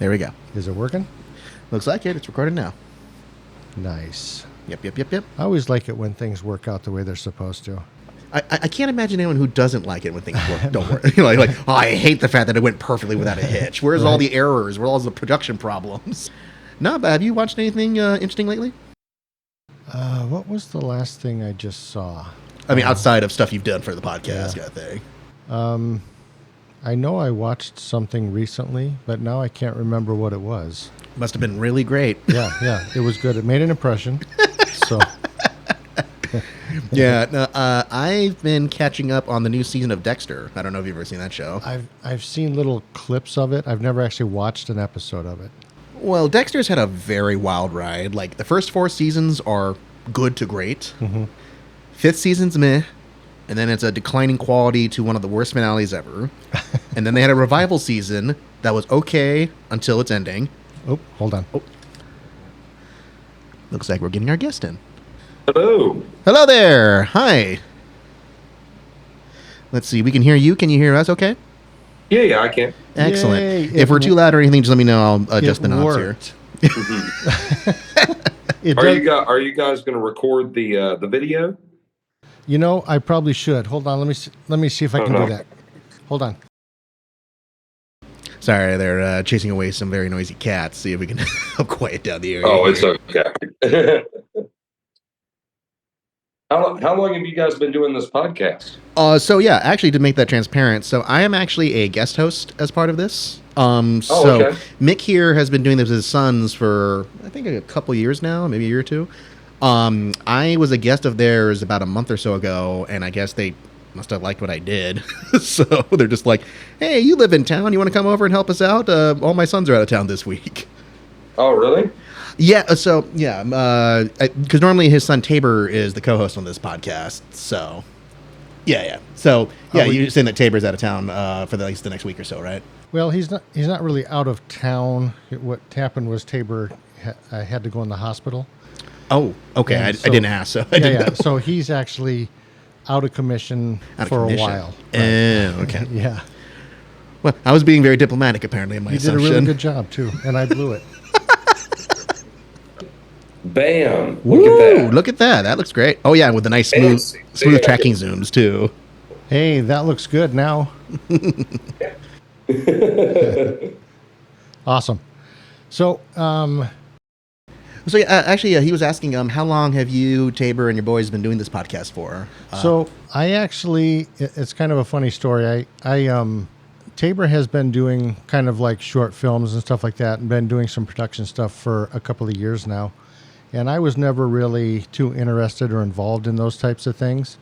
There we go. Is it working? Looks like it. It's recorded now. Nice. Yep. I always like it when things work out the way they're supposed to. I can't imagine anyone who doesn't like it when things don't work. like, oh, I hate the fact that it went perfectly without a hitch. Where's all the errors? Where's all the production problems? No, but have you watched anything interesting lately? What was the last thing I just saw? I mean, outside of stuff you've done for the podcast kind of thing. I know I watched something recently, but now I can't remember what it was. Must have been really great. Yeah, it was good. It made an impression. So, yeah, no, I've been catching up on the new season of Dexter. I don't know if you've ever seen that show. I've seen little clips of it. I've never actually watched an episode of it. Well, Dexter's had a very wild ride. Like, the first 4 seasons are good to great. Mm-hmm. 5th season's meh. And then it's a declining quality to one of the worst finales ever. And then they had a revival season that was okay until its ending. Oh, hold on. Looks like we're getting our guest in. Hello. Hello there. Hi. Let's see. We can hear you. Can you hear us okay? Yeah, I can. Excellent. Yay. If we're too loud or anything, just let me know. I'll adjust the knobs here. Are you guys going to record the video? You know, I probably should. Hold on. Let me see if I can do that. Hold on. Sorry, they're chasing away some very noisy cats. See if we can help quiet down the area. Oh, it's okay. How long have you guys been doing this podcast? So yeah, actually, to make that transparent, so I am actually a guest host as part of this. Okay. Mick here has been doing this with his sons for, I think, a couple years now, maybe a year or two. I was a guest of theirs about a month or so ago, and I guess they must have liked what I did. So they're just like, hey, you live in town. You want to come over and help us out? All my sons are out of town this week. Oh, really? Yeah, because normally his son Tabor is the co-host on this podcast. So, yeah. So, yeah, you're saying that Tabor's out of town for at least the next week or so, right? Well, he's not really out of town. What happened was Tabor had to go in the hospital. Oh, okay. I didn't ask, so I didn't know. So he's actually out of commission a while. Right. Okay. Yeah. Well, I was being very diplomatic, apparently, in my assumption. You did a really good job, too, and I blew it. Bam. Look at that. That looks great. Oh, yeah, with the nice smooth tracking zooms, too. Hey, that looks good now. Awesome. So, actually, he was asking, how long have you, Tabor, and your boys been doing this podcast for? So I actually, it's kind of a funny story. Tabor has been doing kind of like short films and stuff like that, and been doing some production stuff for a couple of years now. And I was never really too interested or involved in those types of things.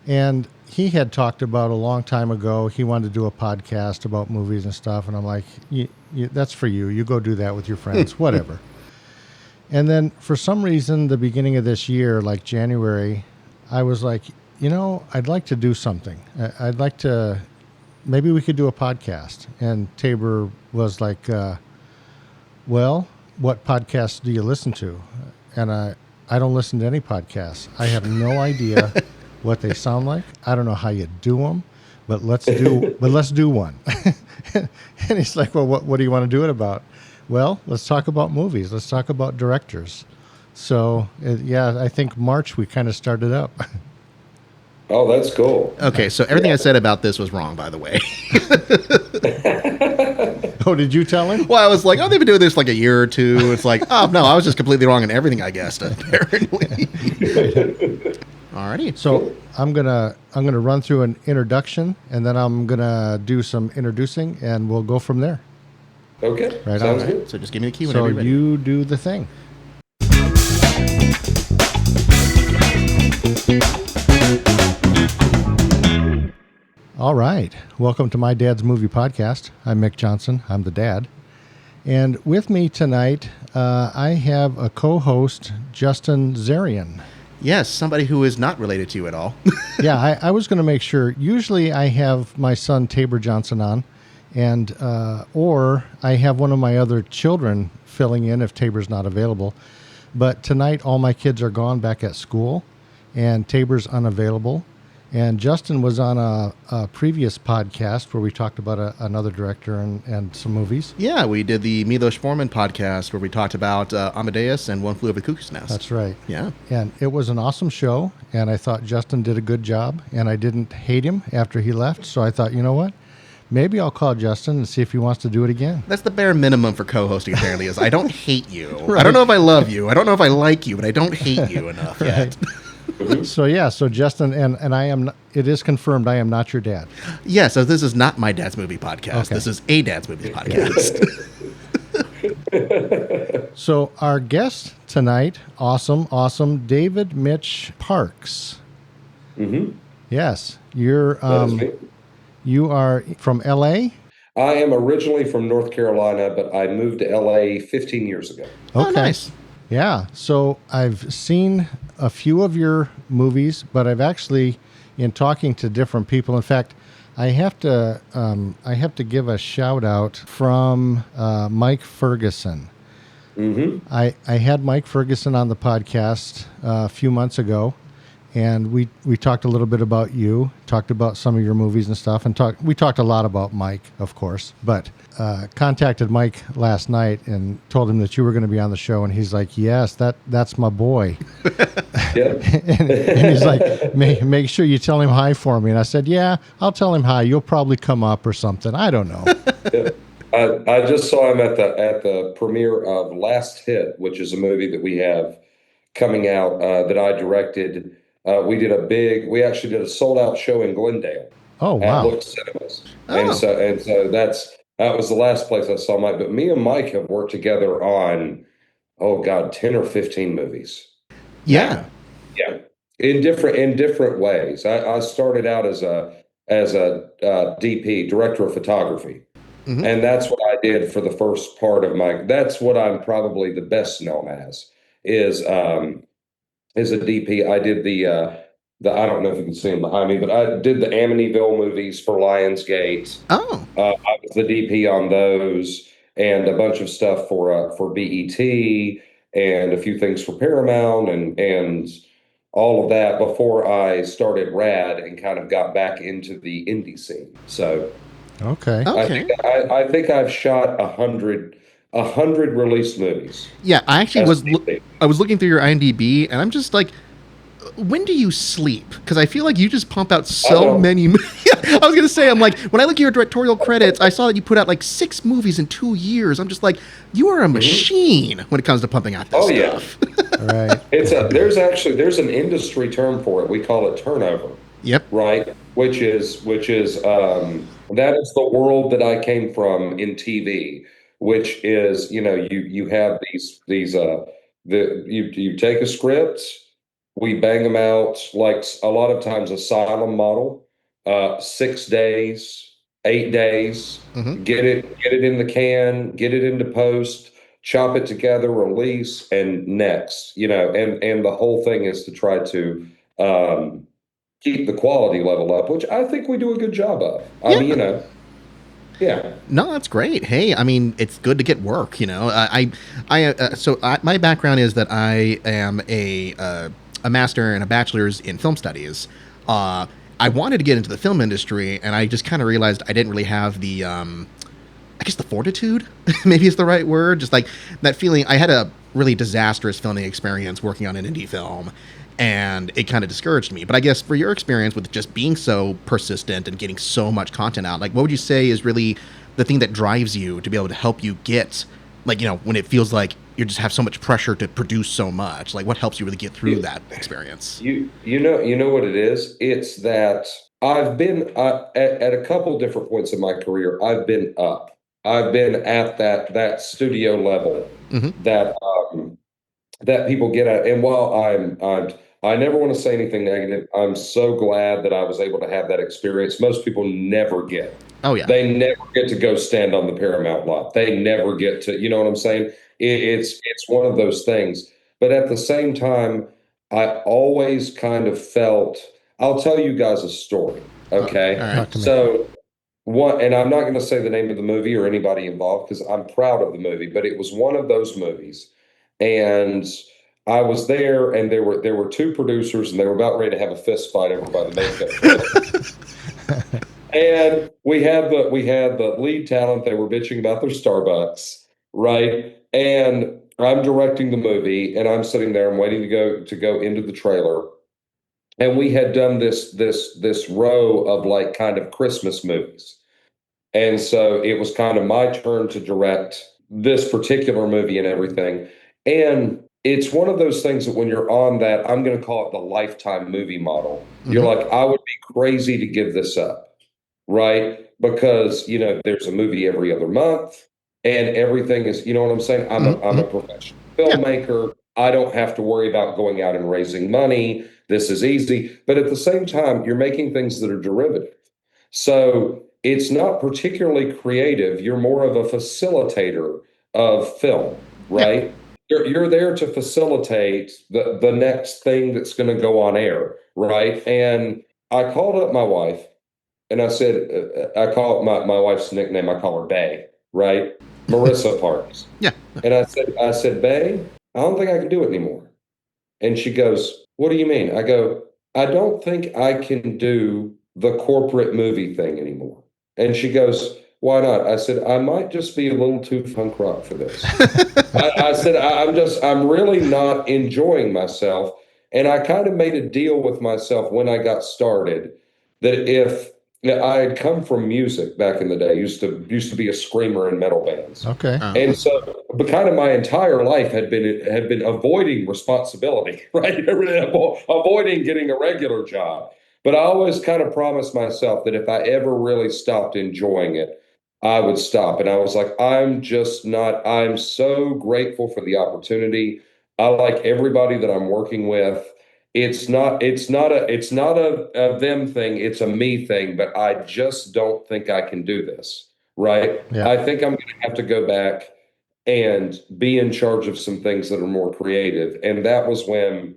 And he had talked about a long time ago, he wanted to do a podcast about movies and stuff. And I'm like, that's for you. You go do that with your friends, whatever. And then for some reason, the beginning of this year, like January, I was like, I'd like to do something. I'd like to, maybe we could do a podcast. And Tabor was like, well, what podcasts do you listen to? And I don't listen to any podcasts. I have no idea what they sound like. I don't know how you do them, but let's do one. And he's like, well, what do you want to do it about? Well, let's talk about movies. Let's talk about directors. So, I think March we kind of started up. Oh, that's cool. Okay, so everything I said about this was wrong, by the way. Oh, did you tell him? Well, I was like, they've been doing this like a year or two. It's like, oh, no, I was just completely wrong in everything I guessed, apparently. Alrighty. So I'm gonna run through an introduction, and then I'm gonna do some introducing, and we'll go from there. Okay. Right. Sounds on. good. So just give me the key whenever So you're ready. you do the thing. All right. Welcome to My Dad's Movie Podcast. I'm Mick Johnson. I'm the dad. And with me tonight, I have a co-host, Justin Zarian. Yes, somebody who is not related to you at all. Yeah, I was going to make sure. Usually I have my son, Tabor Johnson, on, and or I have one of my other children filling in if Tabor's not available. But tonight, all my kids are gone back at school, and Tabor's unavailable. And Justin was on a previous podcast where we talked about another director and some movies. Yeah, we did the Milos Forman podcast where we talked about Amadeus and One Flew Over the Cuckoo's Nest. That's right. Yeah. And it was an awesome show, and I thought Justin did a good job, and I didn't hate him after he left, so I thought, you know what? Maybe I'll call Justin and see if he wants to do it again. That's the bare minimum for co-hosting, apparently, is I don't hate you. Right. I don't know if I love you. I don't know if I like you, but I don't hate you enough yet. So Justin, and I am, it is confirmed I am not your dad. Yeah, so this is not my dad's movie podcast. Okay. This is a dad's movie podcast. So our guest tonight, awesome, David Mitch Parks. Mm-hmm. Yes, you're That is me. you are from LA? I am originally from North Carolina, but I moved to LA 15 years ago. Oh, nice. Yeah. So I've seen a few of your movies, but I've actually, in talking to different people, in fact, I have to give a shout out from Mike Ferguson. Mm-hmm. I had Mike Ferguson on the podcast a few months ago, and we talked a little bit about you, talked about some of your movies and stuff, and we talked a lot about Mike, of course, but contacted Mike last night and told him that you were going to be on the show, and he's like, yes, that's my boy. Yeah. and he's like, make sure you tell him hi for me. And I said, yeah, I'll tell him hi. You'll probably come up or something. I don't know. Yeah. I just saw him at the premiere of Last Hit, which is a movie that we have coming out that I directed. We actually did a sold out show in Glendale. Oh, wow. At Look Cinemas. Oh. And so that was the last place I saw Mike. But me and Mike have worked together on, 10 or 15 movies. Yeah. Yeah, in different ways. I started out as a DP, director of photography, Mhm. and that's what I did for the first part of my. That's what I'm probably the best known as is a DP. I did the I don't know if you can see them behind me, but I did the Amityville movies for Lionsgate. Oh. I was the DP on those, and a bunch of stuff for BET, and a few things for Paramount, and all of that before I started Rad and kind of got back into the indie scene. So Okay. Okay. I think I've shot 100 released movies. Yeah, I actually As was DP. I was looking through your IMDb, and I'm just like, when do you sleep? Because I feel like you just pump out so many. Yeah, I was gonna say, I'm like, when I look at your directorial credits, I saw that you put out like 6 movies in 2 years. I'm just like, you are a machine when it comes to pumping out this Oh, yeah. stuff. Right. There's an industry term for it. We call it turnover. Yep. Right, which is that is the world that I came from in TV, which is you have you take a script, we bang them out like a lot of times asylum model, 6 days, 8 days, Mhm. get it in the can, get it into post, chop it together, release, and next, and the whole thing is to try to keep the quality level up, which I think we do a good job of. I Yeah. mean, yeah. No, that's great. Hey, I mean, it's good to get work. My background is that I am a master and a bachelor's in film studies. I wanted to get into the film industry, and I just kind of realized I didn't really have the, I guess the fortitude, maybe is the right word. Just like that feeling. I had a really disastrous filming experience working on an indie film, and it kind of discouraged me. But I guess for your experience with just being so persistent and getting so much content out, like what would you say is really the thing that drives you to be able to help you get, like, when it feels like you just have so much pressure to produce so much, like what helps you really get through that experience? You know what it is? It's that I've been at a couple different points in my career. I've been up. I've been at that studio level Mhm. that people get at. And while I never want to say anything negative, I'm so glad that I was able to have that experience. Most people never get. Oh yeah. They never get to go stand on the Paramount lot. They never get to, you know what I'm saying? It's one of those things. But at the same time, I always kind of felt, I'll tell you guys a story, okay? All right. Talk to me. So and I'm not going to say the name of the movie or anybody involved because I'm proud of the movie, but it was one of those movies. And I was there, and there were two producers, and they were about ready to have a fist fight over by the makeup trailer. And we had the lead talent. They were bitching about their Starbucks, right? And I'm directing the movie, and I'm sitting there. I'm waiting to go into the trailer, and we had done this row of like kind of Christmas movies, and so it was kind of my turn to direct this particular movie and everything. And it's one of those things that when you're on that, I'm going to call it the lifetime movie model. You're Hmm. like, I would be crazy to give this up, right? Because, there's a movie every other month and everything is, you know what I'm saying? I'm a, I'm Hmm. a professional Yeah. filmmaker. I don't have to worry about going out and raising money. This is easy. But at the same time, you're making things that are derivative. So it's not particularly creative. You're more of a facilitator of film, Yeah. right? You're there to facilitate the next thing that's going to go on air, right? And I called up my wife and I said, I call it my wife's nickname, I call her Bay, right? Marissa Parks. Yeah. And I said, Bay, I don't think I can do it anymore. And she goes, what do you mean? I go, I don't think I can do the corporate movie thing anymore. And she goes, why not? I said, I might just be a little too punk rock for this. I said, I'm really not enjoying myself. And I kind of made a deal with myself when I got started that if I had come from music back in the day, used to be a screamer in metal bands. Okay. And so, but kind of my entire life had been avoiding responsibility, right? Avoiding getting a regular job. But I always kind of promised myself that if I ever really stopped enjoying it, I would stop. And I was like, I'm just not, I'm so grateful for the opportunity. I like everybody that I'm working with. It's not a them thing, it's a me thing, but I just don't think I can do this. Right. Yeah. I think I'm going to have to go back and be in charge of some things that are more creative. And that was when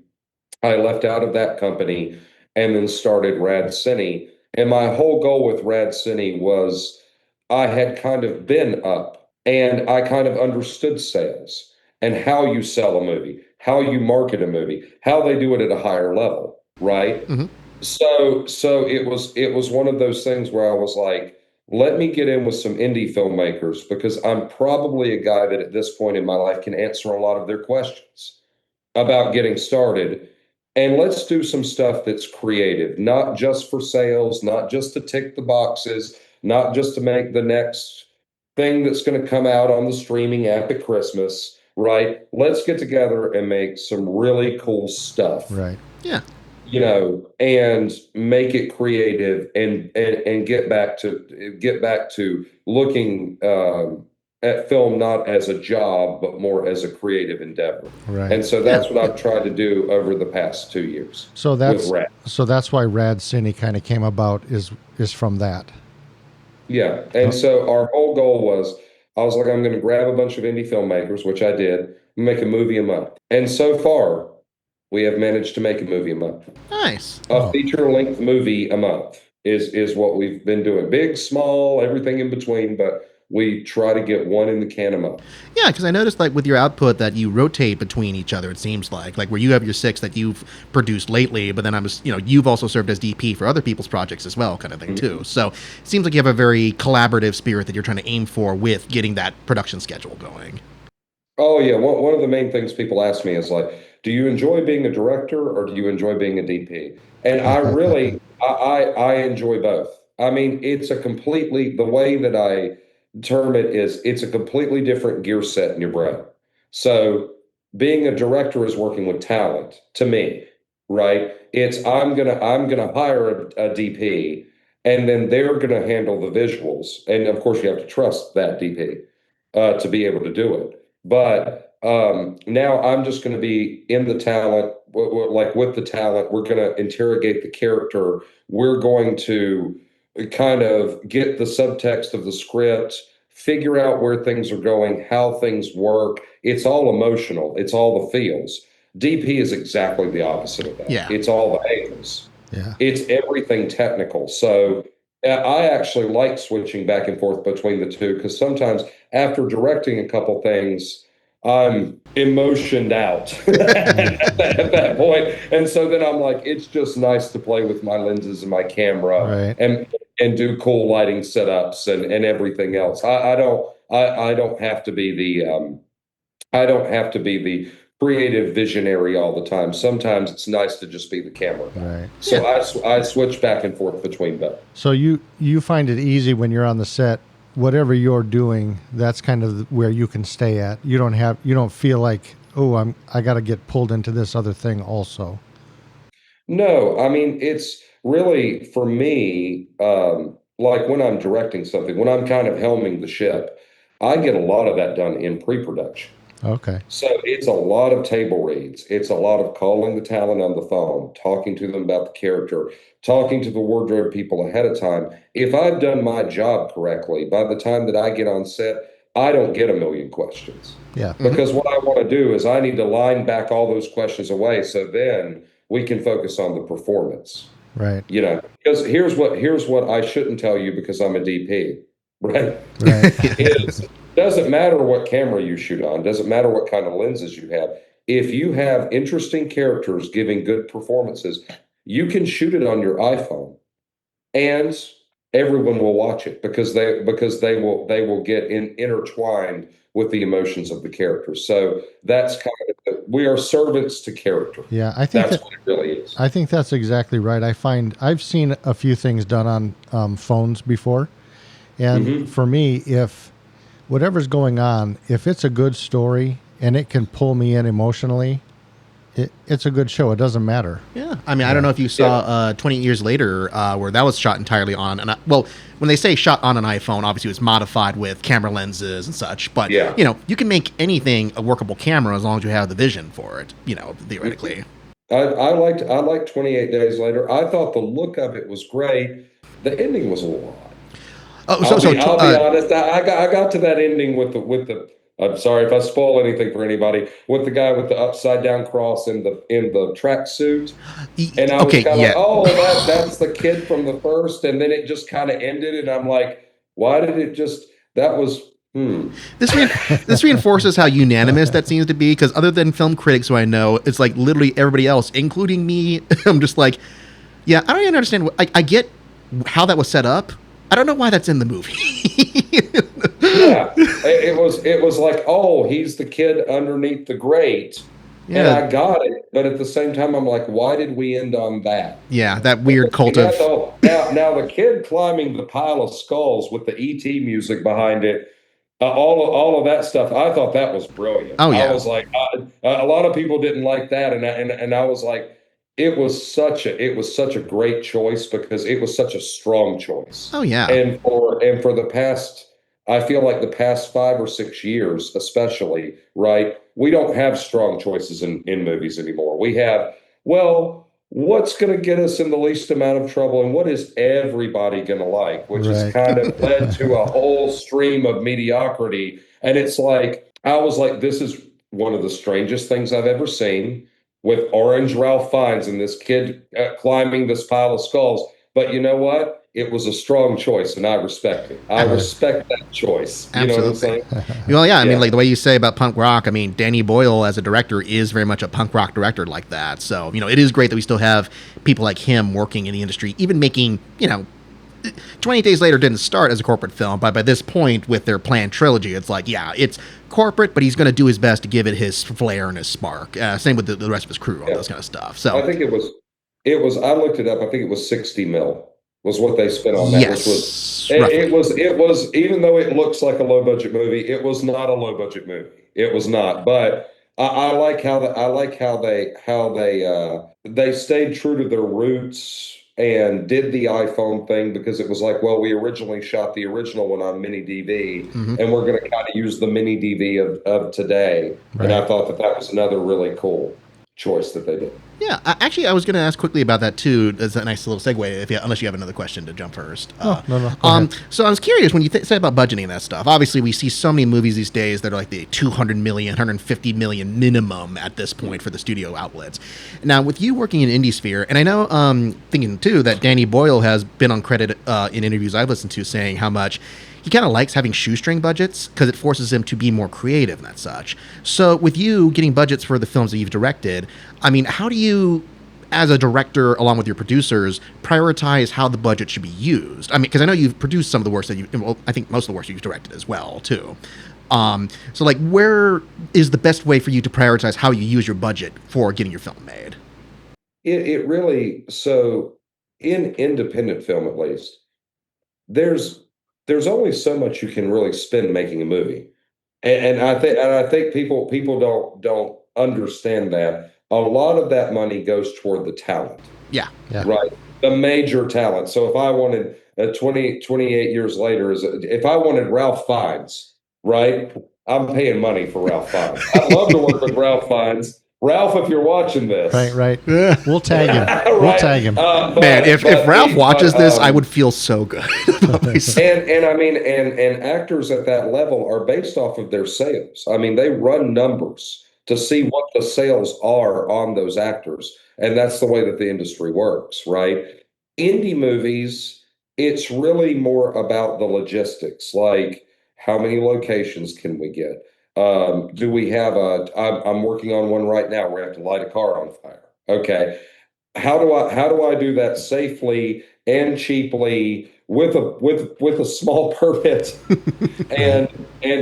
I left out of that company and then started Rad Cine. And my whole goal with Rad Cine was I had kind of been up and I kind of understood sales and how you sell a movie, how you market a movie, how they do it at a higher level, right? Hmm. So it was one of those things where I was like, let me get in with some indie filmmakers because I'm probably a guy that at this point in my life can answer a lot of their questions about getting started. And let's do some stuff that's creative, not just for sales, not just to tick the boxes, not just to make the next thing that's going to come out on the streaming app at Christmas, right? Let's get together and make some really cool stuff, Right. Yeah. and make it creative and get back to looking at film not as a job but more as a creative endeavor. Right. And so Yeah. that's what I've tried to do over the past 2 years So with that's Rat. so that's why Rad Cine kind of came about is from that. Yeah. And Oh, so our whole goal was I was like, I'm going to grab a bunch of indie filmmakers, which I did, make a movie a month. And so far, we have managed to make a movie a month. Nice. A oh, feature-length movie a month is what we've been doing. Big, small, everything in between, but we try to get one in the can a month. Yeah, because I noticed like with your output that you rotate between each other. It seems like where you have your six that you've produced lately, but then you've also served as DP for other people's projects as well, kind of thing too. Mhm. So it seems like you have a very collaborative spirit that you're trying to aim for with getting that production schedule going. Oh yeah, one of the main things people ask me is like, do you enjoy being a director or do you enjoy being a DP? And I really, I enjoy both. I mean, it's a completely, the way that I term it is it's a completely different gear set in your brain. So being a director is working with talent to me, right? It's I'm gonna hire a DP and then they're gonna handle the visuals. And of course you have to trust that DP to be able to do it. But now I'm just going to be in the talent, like with the talent. We're going to interrogate the character. We're going to kind of get the subtext of the script, figure out where things are going, how things work. It's all emotional, it's all the feels. DP is exactly the opposite of that. Yeah. It's all the angles, yeah. it's everything technical. So I actually like switching back and forth between the two because sometimes after directing a couple things, I'm emotioned out at that point. And so then I'm like, it's just nice to play with my lenses and my camera Right. and do cool lighting setups and everything else. I don't have to be I don't have to be the creative visionary all the time. Sometimes it's nice to just be the camera guy. Right. So I switch back and forth between both. So you find it easy when you're on the set, whatever you're doing, that's kind of where you can stay at. You don't feel like, oh, I got to get pulled into this other thing also. No, I mean, it's really for me, like when I'm directing something, when I'm kind of helming the ship, I get a lot of that done in pre-production. Okay. So it's a lot of table reads. It's a lot of calling the talent on the phone, talking to them about the character, talking to the wardrobe people ahead of time. If I've done my job correctly, by the time that I get on set, I don't get a million questions. Yeah. Because what I want to do is I need to line back all those questions away so then we can focus on the performance. Right. Because here's what I shouldn't tell you because I'm a DP, right? Right. Is doesn't matter what camera you shoot on, doesn't matter what kind of lenses you have. If you have interesting characters giving good performances, you can shoot it on your iPhone and everyone will watch it because they will get intertwined with the emotions of the characters. So that's kind of we are servants to character. Yeah, I think That's what it really is. I think that's exactly right. I've seen a few things done on phones before, and for me, if whatever's going on, if it's a good story and it can pull me in emotionally, it's a good show. It doesn't matter. Yeah, I mean, I don't know if you saw 28 Years Later, where that was shot entirely on, well, when they say shot on an iPhone, obviously it was modified with camera lenses and such, but, Yeah. you can make anything a workable camera as long as you have the vision for it, theoretically. I liked 28 Days Later. I thought the look of it was great. The ending was a little odd. Oh, I'll be honest. I got to that ending with the. I'm sorry if I spoil anything for anybody. With the guy with the upside down cross in the tracksuit, and I was okay, kind of yeah. like, oh, that's the kid from the first, and then it just kind of ended, and I'm like, why did it just? That was. This reinforces how unanimous that seems to be, because other than film critics who I know, it's like literally everybody else, including me. I'm just like, yeah, I don't even understand. I get how that was set up. I don't know why that's in the movie. Yeah, it was like, oh, he's the kid underneath the grate, and Yeah. I got it. But at the same time, I'm like, why did we end on that? Yeah, that weird cult You of. know, now the kid climbing the pile of skulls with the ET music behind it, all of that stuff. I thought that was brilliant. Oh, I yeah. was like, a lot of people didn't like that, and I was like, it was such a great choice because it was such a strong choice. Oh, yeah. And for the past, I feel like the past 5 or 6 years, especially, right? We don't have strong choices in movies anymore. We have, well, what's going to get us in the least amount of trouble and what is everybody going to like, which has Right. kind of led to a whole stream of mediocrity. And it's like, I was like, this is one of the strangest things I've ever seen with Orange Ralph Fiennes and this kid climbing this pile of skulls. But you know what? It was a strong choice, and I respect it. I respect that choice. You know what I'm saying? Well, yeah, I mean, Yeah. like the way you say about punk rock, I mean, Danny Boyle as a director is very much a punk rock director like that. So, it is great that we still have people like him working in the industry, even making, 28 Days Later didn't start as a corporate film, but by this point with their planned trilogy, it's like, yeah, it's corporate, but he's going to do his best to give it his flair and his spark. Same with the rest of his crew on those kind of stuff. So I think I looked it up. I think it was 60 mil was what they spent on that, which was, yes, roughly. it was, even though it looks like a low budget movie, it was not a low budget movie. It was not, but I like they stayed true to their roots and did the iPhone thing because it was like, well, we originally shot the original one on mini DV and we're going to kind of use the mini DV of today. And I thought that was another really cool choice that they did. Yeah, actually, I was going to ask quickly about that too. As a nice little segue, unless you have another question to jump first. No, go ahead. So I was curious when you say about budgeting that stuff. Obviously, we see so many movies these days that are like the 200 million, 150 million minimum at this point for the studio outlets. Now, with you working in indie sphere, and I know, thinking too that Danny Boyle has been on credit in interviews I've listened to saying how much he kind of likes having shoestring budgets because it forces him to be more creative and such. So with you getting budgets for the films that you've directed, I mean, how do you, as a director, along with your producers, prioritize how the budget should be used? I mean, because I know you've produced some of the works that I think most of the works you've directed as well, too. So like, where is the best way for you to prioritize how you use your budget for getting your film made? It really, so in independent film at least, there's there's only so much you can really spend making a movie. And I think people don't understand that. A lot of that money goes toward the talent, Yeah. Yeah. right? The major talent. So if I wanted 28 years later, if I wanted Ralph Fiennes, right? I'm paying money for Ralph Fiennes. I'd love to work with Ralph Fiennes. Ralph, if you're watching this, Right. We'll tag him. We'll right? tag him. Man, if Ralph watches this, I would feel so good about myself. And I mean, and actors at that level are based off of their sales. I mean, they run numbers to see what the sales are on those actors, and that's the way that the industry works, right? Indie movies, it's really more about the logistics, like how many locations can we get? Do we have I'm working on one right now where we have to light a car on fire. Okay, how do I do that safely and cheaply with a small permit and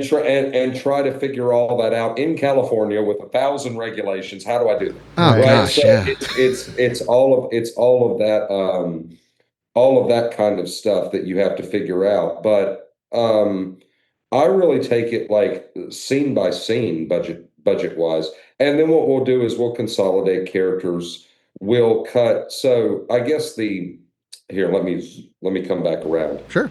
try to figure all that out in California with 1,000 regulations? How do I do that? Oh Right. Right. gosh, So yeah. it's all of that kind of stuff that you have to figure out. But I really take it like scene by scene, budget wise. And then what we'll do is we'll consolidate characters. We'll cut. So I guess let me come back around. Sure.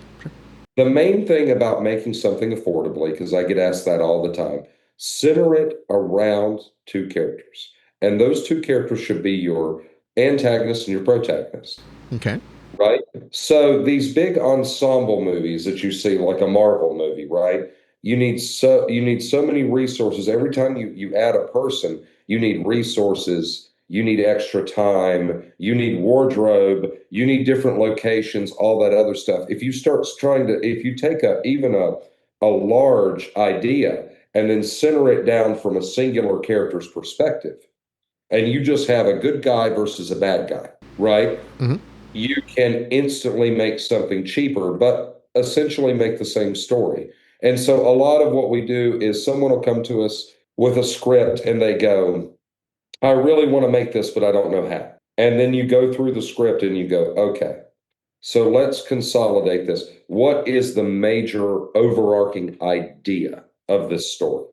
The main thing about making something affordably, because I get asked that all the time, center it around two characters. And those two characters should be your antagonist and your protagonist, Okay. right? So these big ensemble movies that you see, like a Marvel movie, right? You need so many resources. Every time you add a person, you need resources, you need extra time, you need wardrobe, you need different locations, all that other stuff. If you take a large idea and then center it down from a singular character's perspective, and you just have a good guy versus a bad guy, right? Mhm. You can instantly make something cheaper, but essentially make the same story. And so a lot of what we do is someone will come to us with a script and they go, I really want to make this, but I don't know how. And then you go through the script and you go, okay, so let's consolidate this. What is the major overarching idea of this story?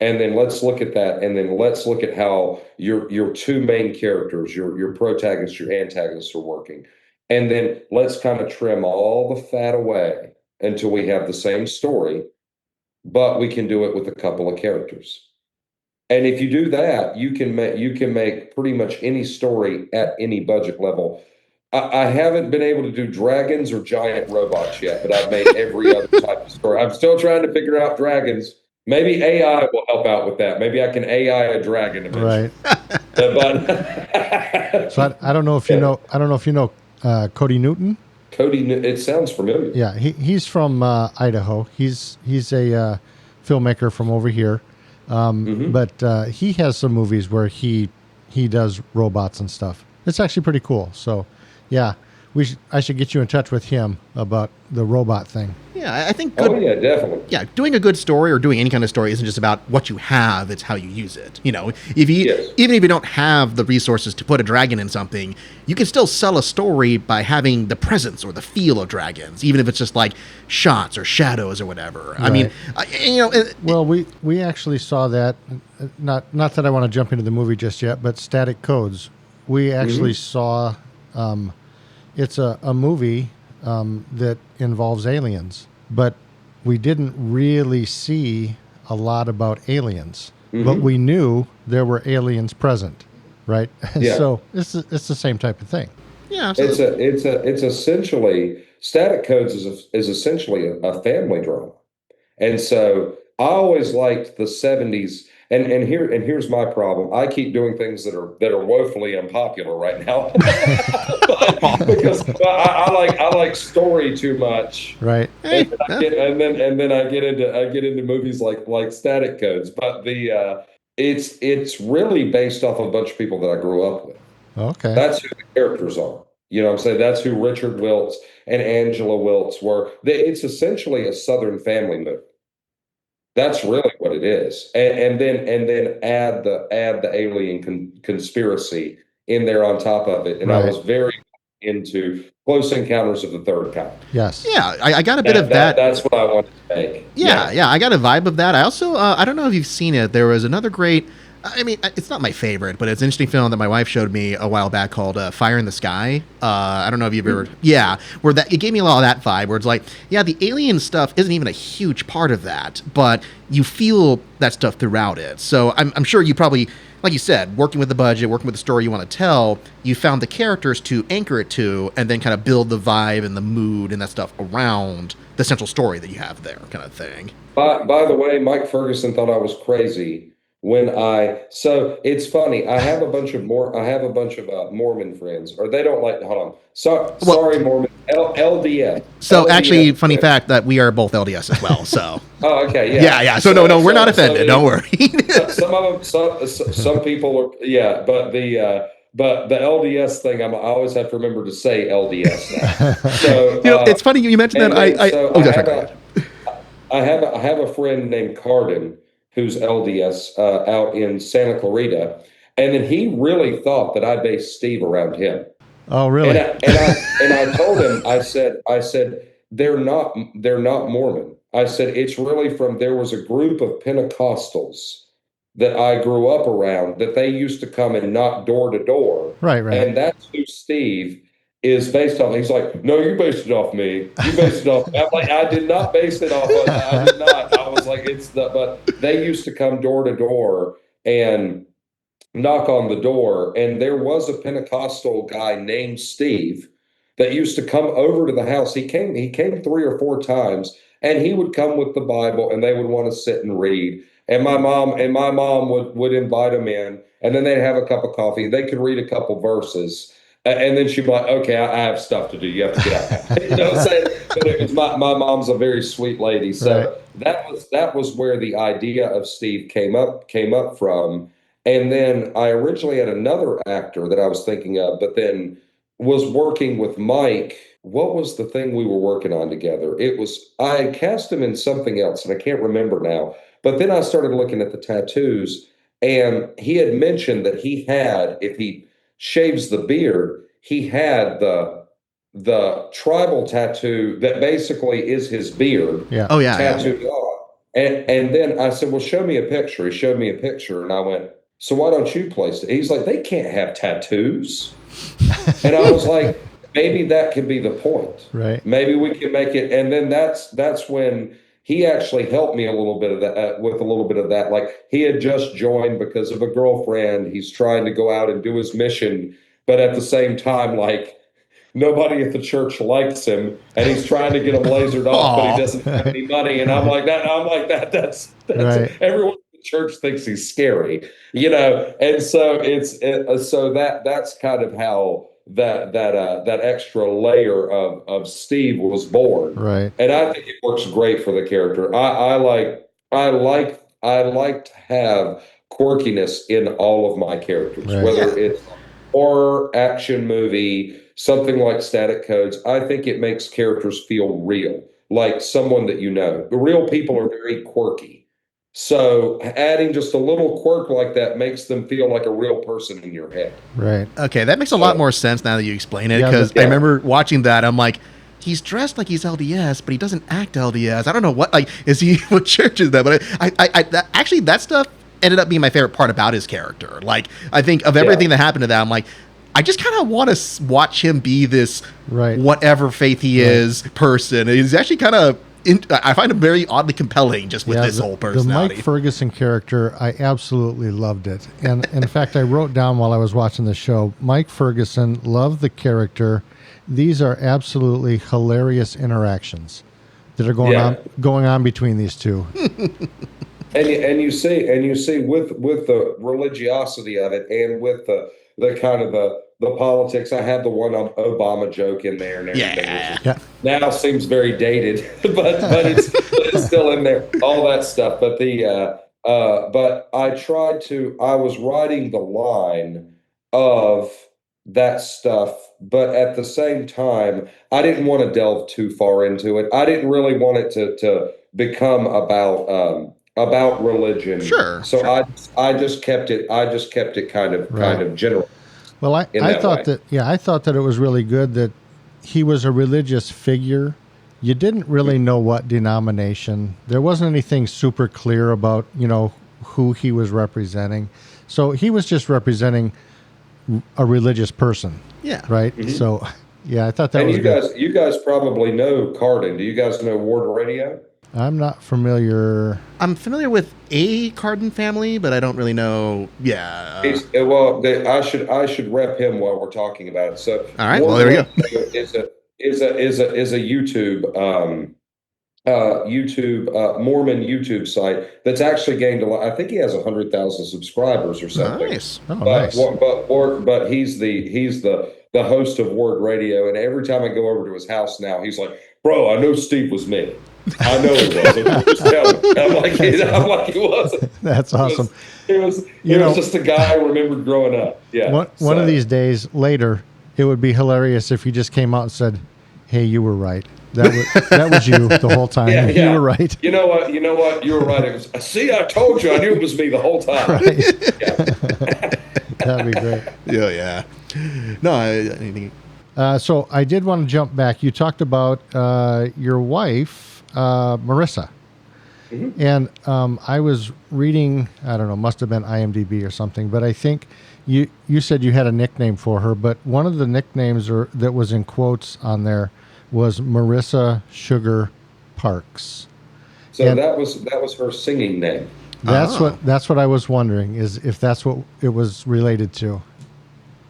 And then let's look at that, and then let's look at how your two main characters, your protagonist, your antagonist, are working. And then let's kind of trim all the fat away until we have the same story, but we can do it with a couple of characters. And if you do that, you can make pretty much any story at any budget level. I haven't been able to do dragons or giant robots yet, but I've made every other type of story. I'm still trying to figure out dragons. Maybe AI will help out with that. Maybe I can AI a dragon eventually. Right. But So I don't know if you know. I don't know if you know Cody Newton. Cody, it sounds familiar. Yeah, he's from Idaho. He's a filmmaker from over here, but he has some movies where he does robots and stuff. It's actually pretty cool. So, yeah, I should get you in touch with him about the robot thing. Yeah, I think Oh yeah, definitely. yeah, doing a good story or doing any kind of story isn't just about what you have, it's how you use it. You know, if you Yes. even if you don't have the resources to put a dragon in something, you can still sell a story by having the presence or the feel of dragons, even if it's just like shots or shadows or whatever. I mean, Well, we actually saw that. Not that I want to jump into the movie just yet, but Static Codes. We actually saw. It's a movie that involves aliens, but we didn't really see a lot about aliens. But we knew there were aliens present. right? Yeah. So it's the same type of thing. Yeah, absolutely. It's essentially Static Codes is essentially a family drama. And so I always liked the 70s. And here's my problem. I keep doing things that are woefully unpopular right now. Because I like story too much. Right. And Hey, then I get and then I get into movies like Static Codes. But it's really based off of a bunch of people that I grew up with. Okay. That's who the characters are. You know what I'm saying? That's who Richard Wiltz and Angela Wiltz were. It's essentially a Southern family movie. That's really what it is. And then add the alien conspiracy in there on top of it. And I Right. was very into Close Encounters of the Third Kind. Yes. yeah, I got a bit That, of that that. that's what I wanted to make. Yeah, yeah, I got a vibe of that. I also, I don't know if you've seen it. There was another great. I mean, it's not my favorite, but it's an interesting film that my wife showed me a while back called Fire in the Sky. I don't know if you've ever, yeah, where that it gave me a lot of that vibe, where it's like, yeah, the alien stuff isn't even a huge part of that, but you feel that stuff throughout it. So I'm sure you probably, like you said, working with the budget, working with the story you want to tell, you found the characters to anchor it to, and then kind of build the vibe and the mood and that stuff around the central story that you have there, kind of thing. By the way, Mike Ferguson thought I was crazy so it's funny. I have a bunch of Mormon friends, or they don't like. Hold on. Well, Sorry, Mormon. LDS. so actually, funny fact that we are both LDS as well. So Oh, okay, yeah. yeah. So no, we're not offended. Don't worry. Some of them, some people are, yeah, but the LDS thing, I always have to remember to say LDS now. So It's funny you mentioned that. Oh, that's right. I have a friend named Carden who's LDS out in Santa Clarita, and then he really thought that I based Steve around him. Oh, And really? I told him, I said they're not Mormon. I said there was a group of Pentecostals that I grew up around that they used to come and knock door to door, Right. Right. and that's who Steve is based on. He's like, no, you based it off me. You based it off me. I'm like, I did not base it off. I did not. I was like, but they used to come door to door and knock on the door, and there was a Pentecostal guy named Steve that used to come over to the house. He came 3 or 4 times, and he would come with the Bible, and they would want to sit and read. And my mom would invite him in, and then they'd have a cup of coffee. They could read a couple verses, and then she'd be like, "Okay, I have stuff to do. You have to get out." You know what I'm saying? But it was my mom's a very sweet lady, so Right. that was where the idea of Steve came up from. And then I originally had another actor that I was thinking of, but then was working with Mike. What was the thing we were working on together? I had cast him in something else, and I can't remember now. But then I started looking at the tattoos, and he had mentioned that if he shaves the beard, he had the tribal tattoo that basically is his beard Yeah. Oh yeah, yeah. tattooed on. And then I said, well, show me a picture. He showed me a picture, and I went, so why don't you place it? He's like, they can't have tattoos. And I was like, maybe that could be the point. Right. Maybe we can make it. And then that's when he actually helped me a little bit of that with a little bit of that. Like he had just joined because of a girlfriend. He's trying to go out and do his mission, but at the same time, like nobody at the church likes him, and he's trying to get him lasered off, but he doesn't have any money. And I'm like that. That's Right. everyone in the church thinks he's scary, you know. And so that's kind of how that extra layer of Steve was born. Right. And I think it works great for the character. I like to have quirkiness in all of my characters, Right. whether it's horror, action movie, something like Static Codes. I think it makes characters feel real, like someone that you know. The real people are very quirky. So adding just a little quirk like that makes them feel like a real person in your head. Right. Okay, that makes a lot more sense now that you explain it, Yeah, because yeah. I remember watching that. I'm like, he's dressed like he's LDS, but he doesn't act LDS. I don't know what, like, is he, what church is that? But actually, that stuff ended up being my favorite part about his character. Like, I think of everything that happened to that, I'm like, I just kind of want to watch him be this Right. whatever faith he is person. He's actually kind of I find him very oddly compelling just with this whole The personality. Mike Ferguson character, I absolutely loved it. And in fact, I wrote down while I was watching the show, Mike Ferguson, loved the character. These are absolutely hilarious interactions that are going on between these two. And you see with the religiosity of it and with the kind of the politics. I had the one Obama joke in there and everything, Yeah. which is now seems very dated, but it's still in there. All that stuff. But but I was writing the line of that stuff, but at the same time, I didn't want to delve too far into it. I didn't really want it to become about religion. Sure. So I just kept it kind of general. Well, I thought that it was really good that he was a religious figure. You didn't really know what denomination. There wasn't anything super clear about, who he was representing. So he was just representing a religious person. Yeah. Right? Mm-hmm. So, yeah, I thought that was good. You guys probably know Cardin. Do you guys know Ward Radio? I'm not familiar. I'm familiar with a Cardin family, but I don't really know. Yeah. I should rep him while we're talking about it. So, all right. Well, there we go. Is a YouTube Mormon YouTube site that's actually gained a lot. I think he has 100,000 subscribers or something. Nice. Oh, nice. But he's the host of Word Radio, and every time I go over to his house now, he's like, "Bro, I know Steve was me. I know he wasn't. Just tell me." I'm like, he wasn't. That's awesome. It was just a guy I remembered growing up. Yeah. One of these days later, it would be hilarious if you just came out and said, "Hey, you were right. That was you the whole time. Yeah. You were right." You know what? You were right. It was, see, I told you. I knew it was me the whole time. Right. Yeah. That'd be great. Yeah. No, anything. So I did want to jump back. You talked about your wife, Marissa. Mm-hmm. And I was reading, I don't know, must have been IMDb or something, but I think you said you had a nickname for her, but one of the nicknames that was in quotes on there was Marissa Sugar Parks. So that was her singing name. That's what I was wondering, is if that's what it was related to.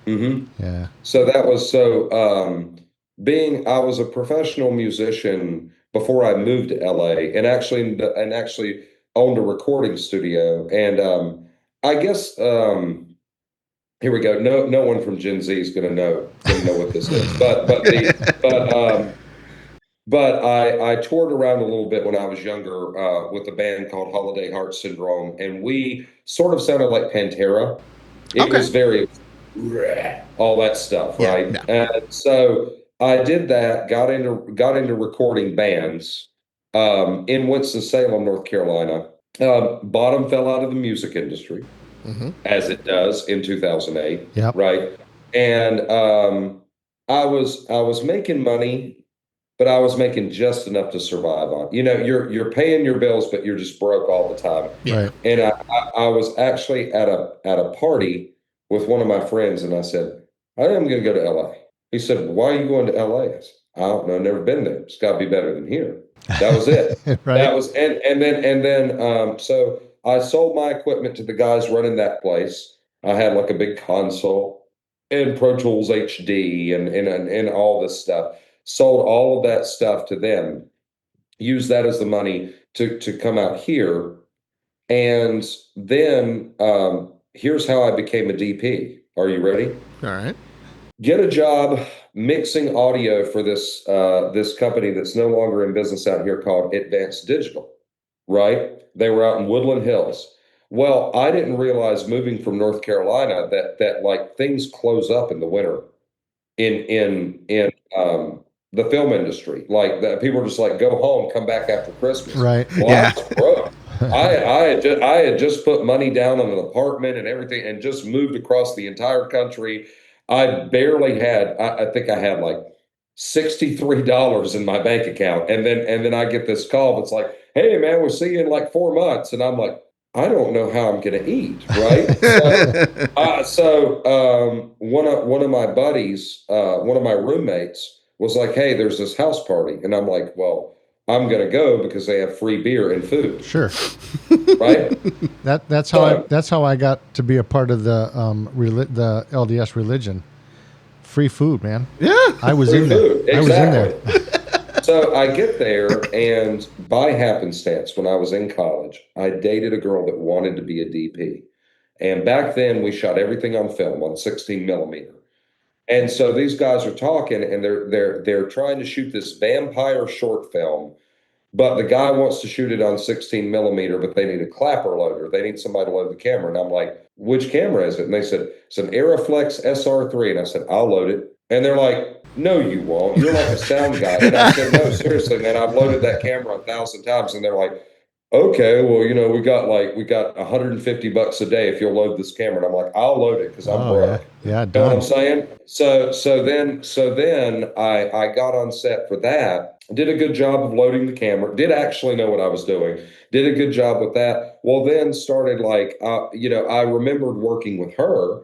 Mm-hmm. Yeah. So that was I was a professional musician before I moved to LA, and actually owned a recording studio. And I guess here we go. No one from Gen Z is going to know what this is, but I toured around a little bit when I was younger with a band called Holiday Heart Syndrome, and we sort of sounded like Pantera. It was very all that stuff, right? Yeah. And so I did that. Got into recording bands in Winston-Salem, North Carolina. Bottom fell out of the music industry, as it does in 2008. Yep. Right? And I was making money, but I was making just enough to survive on. You're paying your bills, but you're just broke all the time. Right. And I was actually at a party with one of my friends, and I said, "I am going to go to LA." He said, "Why are you going to LA?" I said, "I don't know, never been there. It's got to be better than here." That was it. Right. That was and then so I sold my equipment to the guys running that place. I had like a big console and Pro Tools HD and all this stuff. Sold all of that stuff to them. Used that as the money to come out here, and then here's how I became a DP. Are you ready? All right. Get a job mixing audio for this company that's no longer in business out here called Advanced Digital, right? They were out in Woodland Hills. Well, I didn't realize moving from North Carolina that like things close up in the winter in the film industry. Like that, people are just like, go home, come back after Christmas. Right. Well, Yeah. I was broke. I had just put money down on an apartment and everything, and just moved across the entire country. I barely had. I think I had like $63 in my bank account, and then I get this call that's like, "Hey, man, we'll see you in like 4 months," and I'm like, I don't know how I'm going to eat, right? So one of my buddies, one of my roommates, was like, "Hey, there's this house party," and I'm like, "Well, I'm going to go because they have free beer and food, Sure. right? That's So how I got to be a part of the LDS religion. Free food, man. Yeah. I was free in there. food, I was in there. exactly. So I get there, and by happenstance, when I was in college, I dated a girl that wanted to be a DP. And back then, we shot everything on film on 16 millimeter. And so these guys are talking, and they're trying to shoot this vampire short film, but the guy wants to shoot it on 16 millimeter, but they need a clapper loader. They need somebody to load the camera. And I'm like, which camera is it? And they said, it's an Aeroflex SR3. And I said, I'll load it. And they're like, no, you won't. You're like a sound guy. And I said, no, seriously, man, I've loaded that camera 1,000 times. And they're like, okay, well, we got $150 a day if you'll load this camera. And I'm like, I'll load it because I'm Oh yeah, broke. yeah, You know what I'm done. saying? So then I got on set for that. Did a good job of loading the camera. Did actually know what I was doing. Did a good job with that. Well, then started I remembered working with her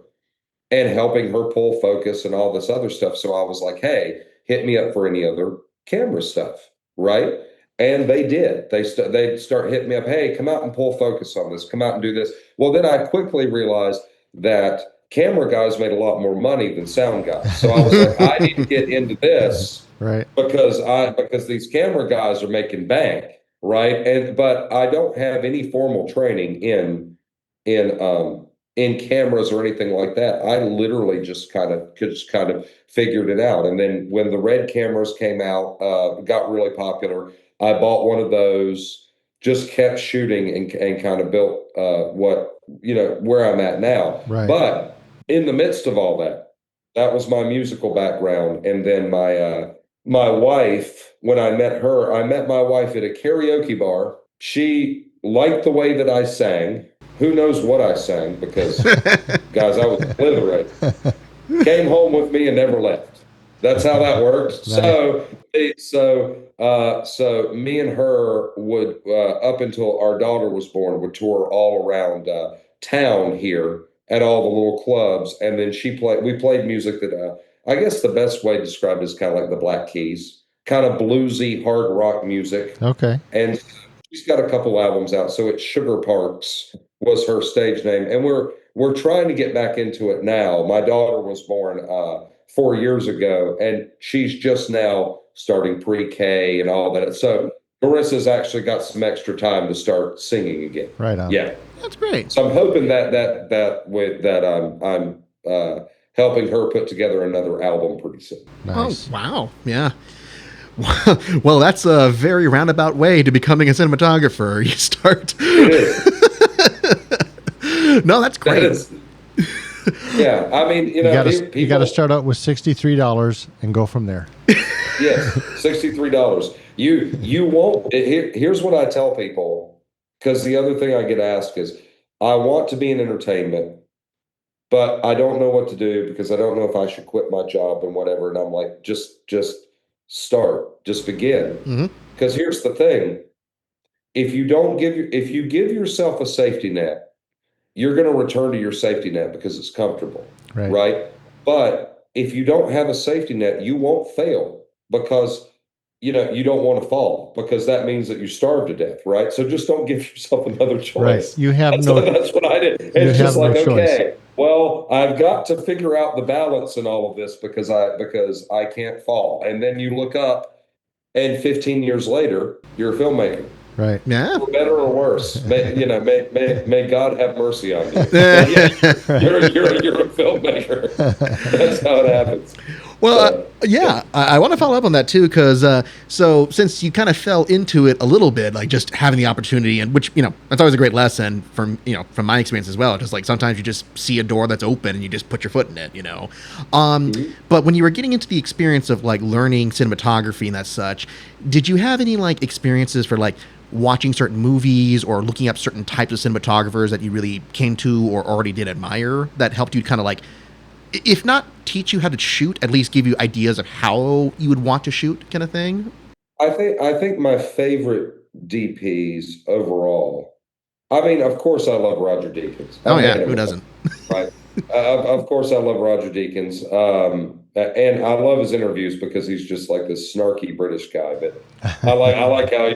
and helping her pull focus and all this other stuff. So I was like, hey, hit me up for any other camera stuff, right? And they did. They'd start hitting me up, hey, come out and pull focus on this, come out and do this. Well, then I quickly realized that camera guys made a lot more money than sound guys. So I was like, I need to get into this Right. because these camera guys are making bank, right? But I don't have any formal training in in cameras or anything like that. I literally just kind of figured it out. And then when the red cameras came out, got really popular, I bought one of those, just kept shooting and kind of built where I'm at now. Right. But in the midst of all that, that was my musical background. And then my wife, when I met my wife at a karaoke bar. She liked the way that I sang. Who knows what I sang because, guys, I was obliterated. Came home with me and never left. That's how that worked. Nice. So me and her would, up until our daughter was born, would tour all around town here at all the little clubs, and then we played music that I guess the best way to describe it is kind of like the Black Keys, kind of bluesy hard rock music. Okay. And she's got a couple albums out. So it's Sugar Parks was her stage name, and we're trying to get back into it now. My daughter was born 4 years ago, and she's just now starting pre-K and all that. So Marissa's actually got some extra time to start singing again. Right on. Yeah. That's great. So I'm hoping that I'm helping her put together another album pretty soon. Nice. Oh, wow. Yeah. Well, that's a very roundabout way to becoming a cinematographer. You start. It is. No, that's That great. is. Yeah, I mean, You got to people, start out with $63 and go from there. yes, $63. You won't. Here's what I tell people, because the other thing I get asked is, I want to be in entertainment, but I don't know what to do because I don't know if I should quit my job and whatever. And I'm like, just start, just begin. Mm-hmm. Because here's the thing: if you give yourself a safety net, you're going to return to your safety net because it's comfortable, Right. right? But if you don't have a safety net, you won't fail because you don't want to fall because that means that you starve to death, right? So just don't give yourself another choice. Right. You have That's what I did. It's have just like, no choice. okay, well, I've got to figure out the balance in all of this because I can't fall. And then you look up, and 15 years later, you're a filmmaker. Right. Yeah. For better or worse, may God have mercy on you. You're a filmmaker. That's how it happens. Well, yeah, I want to follow up on that too, because so since you kind of fell into it a little bit, like just having the opportunity, and which that's always a great lesson from my experience as well. Just like sometimes you just see a door that's open and you just put your foot in it, But when you were getting into the experience of like learning cinematography and that such, did you have any like experiences for like watching certain movies or looking up certain types of cinematographers that you really came to or already did admire that helped you kind of like, if not teach you how to shoot, at least give you ideas of how you would want to shoot, kind of thing? I think my favorite DPs overall. I mean, of course, I love Roger Deakins. Oh yeah, who doesn't? Right. Of course, I love Roger Deakins, and I love his interviews because he's just like this snarky British guy. But I like how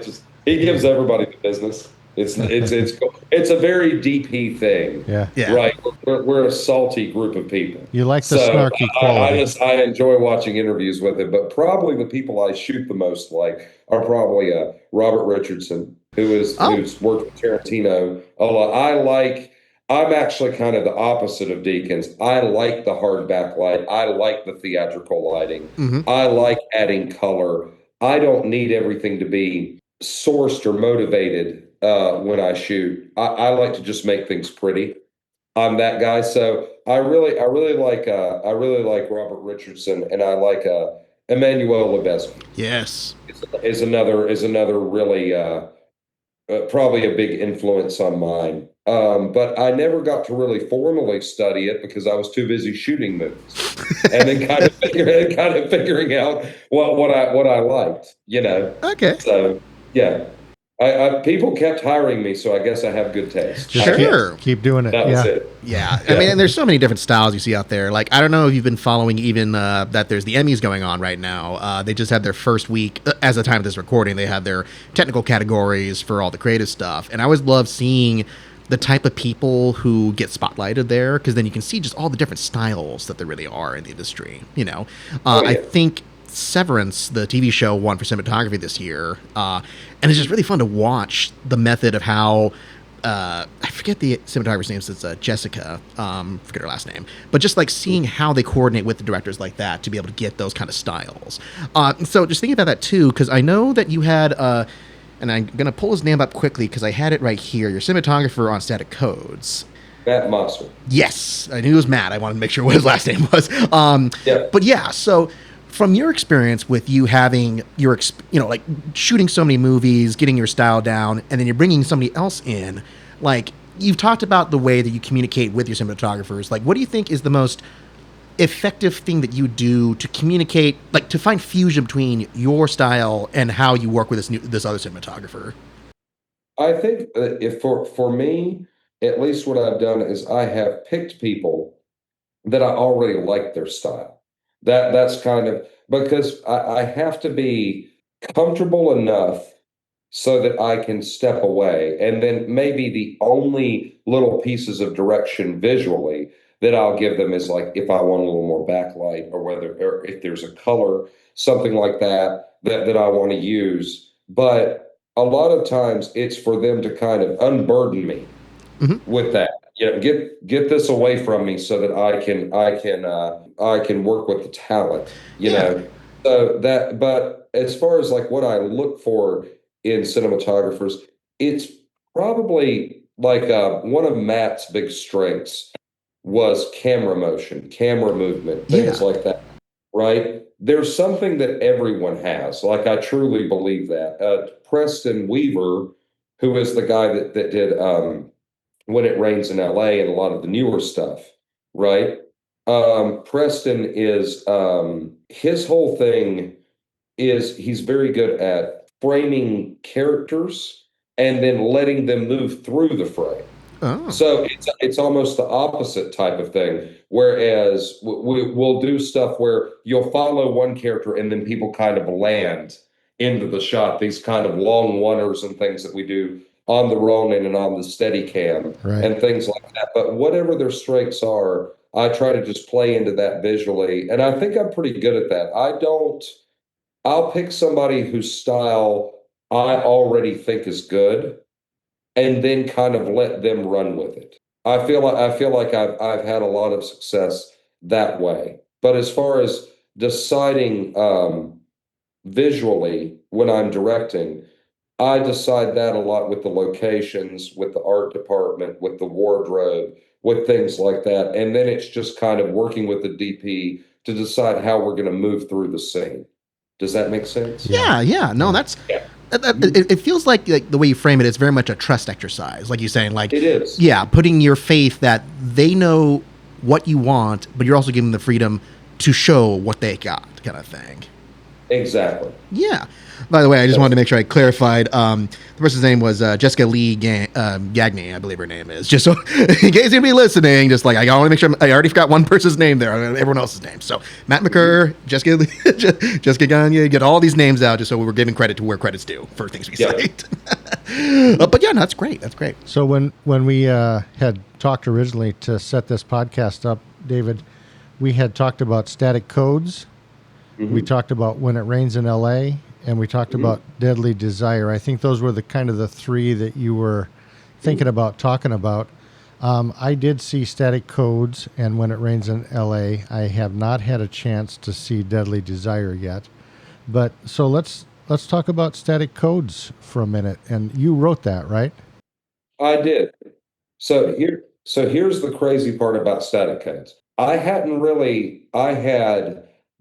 he gives everybody the business. It's a very DP thing, Yeah. Yeah. right? We're a salty group of people, You like the so snarky quality. I enjoy watching interviews with him. But probably the people I shoot the most like are probably Robert Richardson, Oh. who's worked with Tarantino a lot. I'm actually kind of the opposite of Deakins. I like the hard backlight. I like the theatrical lighting. Hmm. I like adding color. I don't need everything to be sourced or motivated when I shoot. I like to just make things pretty. I'm that guy. So I really like Robert Richardson, and I like Emmanuel Lubezki Yes. is another really probably a big influence on mine. But I never got to really formally study it because I was too busy shooting movies, and then kind of figuring out what I liked, you know. Okay. So yeah, people kept hiring me, so I guess I have good taste. Just I guess keep doing it. that was Yeah. it. Yeah, I mean, Yeah. and there's so many different styles you see out there. Like, I don't know if you've been following even that there's the Emmys going on right now. They just had their first week, as the time of this recording, they had their technical categories for all the creative stuff. And I always love seeing the type of people who get spotlighted there, because then you can see just all the different styles that there really are in the industry. You know, Oh I yeah. think Severance, the TV show, won for cinematography this year, and it's just really fun to watch the method of how I forget the cinematographer's name, so it's Jessica. Forget her last name, but just like seeing how they coordinate with the directors like that to be able to get those kind of styles. So just thinking about that too, because I know that you had, and I'm gonna pull his name up quickly because I had it right here. Your cinematographer on Static Codes. Matt Mossler. Yes, I knew it was Matt. I wanted to make sure what his last name was. Yeah. But yeah, so from your experience with you having your, like shooting so many movies, getting your style down, and then you're bringing somebody else in, like you've talked about the way that you communicate with your cinematographers. Like, what do you think is the most effective thing that you do to communicate, like to find fusion between your style and how you work with this other cinematographer? I think that if for me, at least what I've done is I have picked people that I already like their style. That's kind of because I have to be comfortable enough so that I can step away. And then maybe the only little pieces of direction visually that I'll give them is like if I want a little more backlight or if there's a color, something like that I want to use. But a lot of times it's for them to kind of unburden me Hmm. with that. You know, get this away from me so that I can work with the talent, you Yeah. know. So that but as far as like what I look for in cinematographers, it's probably like one of Matt's big strengths was camera motion, camera movement, things Yeah. like that, right? There's something that everyone has. Like I truly believe that. Preston Weaver, who is the guy that did When It Rains in LA and a lot of the newer stuff, right? Preston is his whole thing is he's very good at framing characters and then letting them move through the frame. Oh. So it's almost the opposite type of thing. Whereas we'll do stuff where you'll follow one character and then people kind of land into the shot. These kind of long oneers and things that we do on the Ronin and on the Steadicam Right. and things like that. But whatever their strengths are, I try to just play into that visually, and I think I'm pretty good at that. I don't. I'll pick somebody whose style I already think is good and then kind of let them run with it. I feel like I've had a lot of success that way. But as far as deciding visually when I'm directing, I decide that a lot with the locations, with the art department, with the wardrobe, with things like that. And then it's just kind of working with the DP to decide how we're going to move through the scene. Does that make sense? Yeah. Yeah, yeah. No, Yeah. that's Yeah, it feels like the way you frame it, it's very much a trust exercise. Like you're saying, like, it is. yeah, putting your faith that they know what you want, but you're also giving them the freedom to show what they got, kind of thing. Exactly. Yeah. By the way, I just wanted That's to make sure I clarified. The person's name was Jessica Lee Gagne, I believe her name is. Just so in case anybody listening, just like I want to make sure I already forgot one person's name there, everyone else's name. So Matt McCurr, Jessica Jessica Gagne, get all these names out just so we're giving credit to where credit's due for things we Yep. cite. But yeah, no, that's great. That's great. So when we had talked originally to set this podcast up, David, we had talked about static codes. We talked about When It Rains in L.A., and we talked about Deadly Desire. I think those were the kind of the three that you were thinking about talking about. I did see Static Codes and When It Rains in L.A. I have not had a chance to see Deadly Desire yet. But so let's talk about Static Codes for a minute. And you wrote that, right? I did. So here's the crazy part about static codes. I had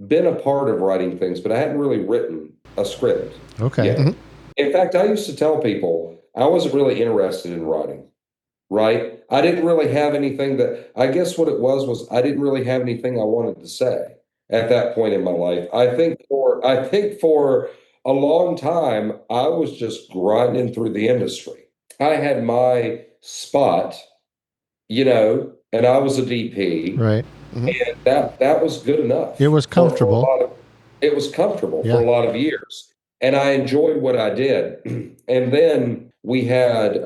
been a part of writing things, but I hadn't really written a script Okay. yet. In fact, I used to tell people I wasn't really interested in writing, right? I didn't really have anything I guess what it was I didn't really have anything I wanted to say at that point in my life. I think for a long time, I was just grinding through the industry. I had my spot, and I was a DP, Right. and that was good enough. It was comfortable. It was comfortable Yeah. for a lot of years, and I enjoyed what I did. And then we had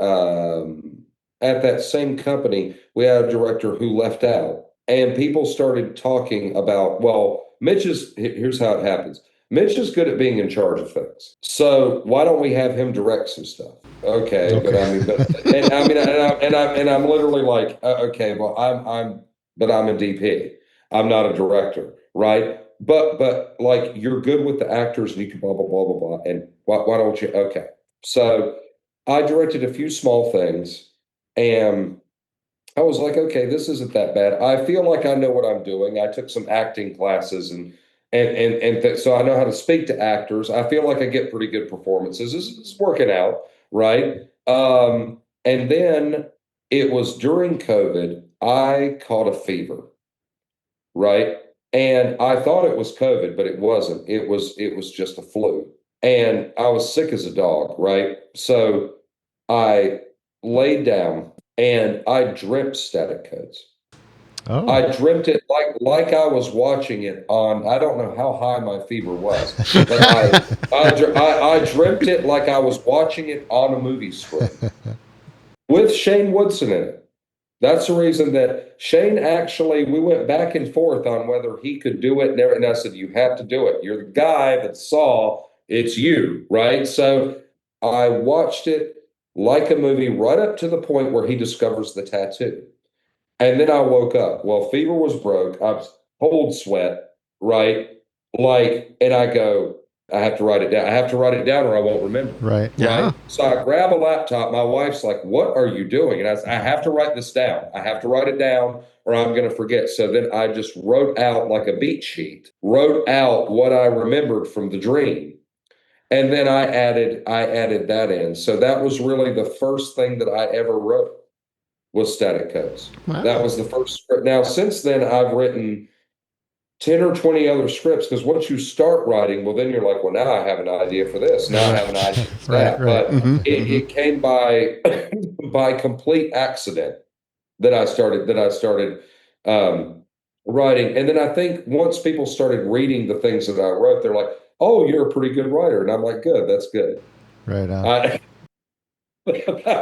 at that same company, we had a director who left out, and people started talking about, well, here's how it happens. Mitch is good at being in charge of things, so why don't we have him direct some stuff? Okay, but I mean, and I'm literally like, okay, well, but I'm a DP. I'm not a director, right? But like you're good with the actors and you can blah blah blah blah blah. And why don't you? Okay, so I directed a few small things, and I was like, okay, this isn't that bad. I feel like I know what I'm doing. I took some acting classes so I know how to speak to actors. I feel like I get pretty good performances. This is working out, right? And then it was during COVID, I caught a fever, right? And I thought it was COVID, but it wasn't. It was just a flu. And I was sick as a dog, right? So I laid down and I dreamt static codes. Oh. I dreamt it like I was watching it on. I don't know how high my fever was, but I dreamt it like I was watching it on a movie screen with Shane Woodson in it. That's the reason that Shane actually, we went back and forth on whether he could do it. And I said, you have to do it. You're the guy that saw it's you, right? So I watched it like a movie right up to the point where he discovers the tattoo. And then I woke up. Well, fever was broke. I was cold sweat, right? Like, and I go, I have to write it down. I have to write it down or I won't remember. Right. Yeah. Right. So I grab a laptop. My wife's like, what are you doing? And I have to write this down. I have to write it down or I'm going to forget. So then I just wrote out like a beat sheet, wrote out what I remembered from the dream. And then I added that in. So that was really the first thing that I ever wrote was static codes. Wow. That was the first script. Now, since then, I've written 10 or 20 other scripts because once you start writing, well, then you're like, well, now I have an idea for this. Now I have an idea for that. Right. But it came by by complete accident that I started writing. And then I think once people started reading the things that I wrote, they're like, oh, you're a pretty good writer. And I'm like, good, that's good. Right. That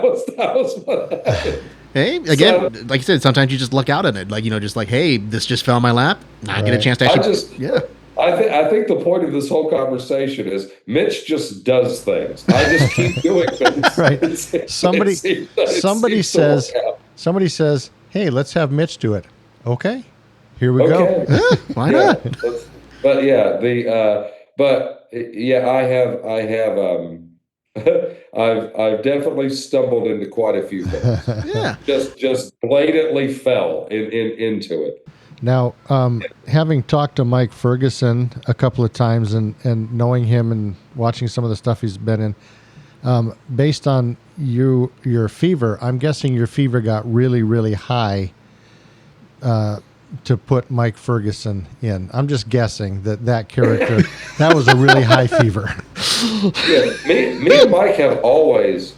was what happened. Hey, again, like you said, sometimes you just luck out on it. Like, just like, hey, this just fell in my lap. I get a chance to actually. Yeah. I think the point of this whole conversation is Mitch just does things. I just keep doing things. Right. Somebody says, hey, let's have Mitch do it. Okay. Here we go. Yeah, why not? But yeah, I have I've definitely stumbled into quite a few things. Yeah. Just blatantly fell into it. Now, having talked to Mike Ferguson a couple of times and knowing him and watching some of the stuff he's been in, based on your fever, I'm guessing your fever got really, really high to put Mike Ferguson in. I'm just guessing that character, that was a really high fever. Yeah, me and Mike have always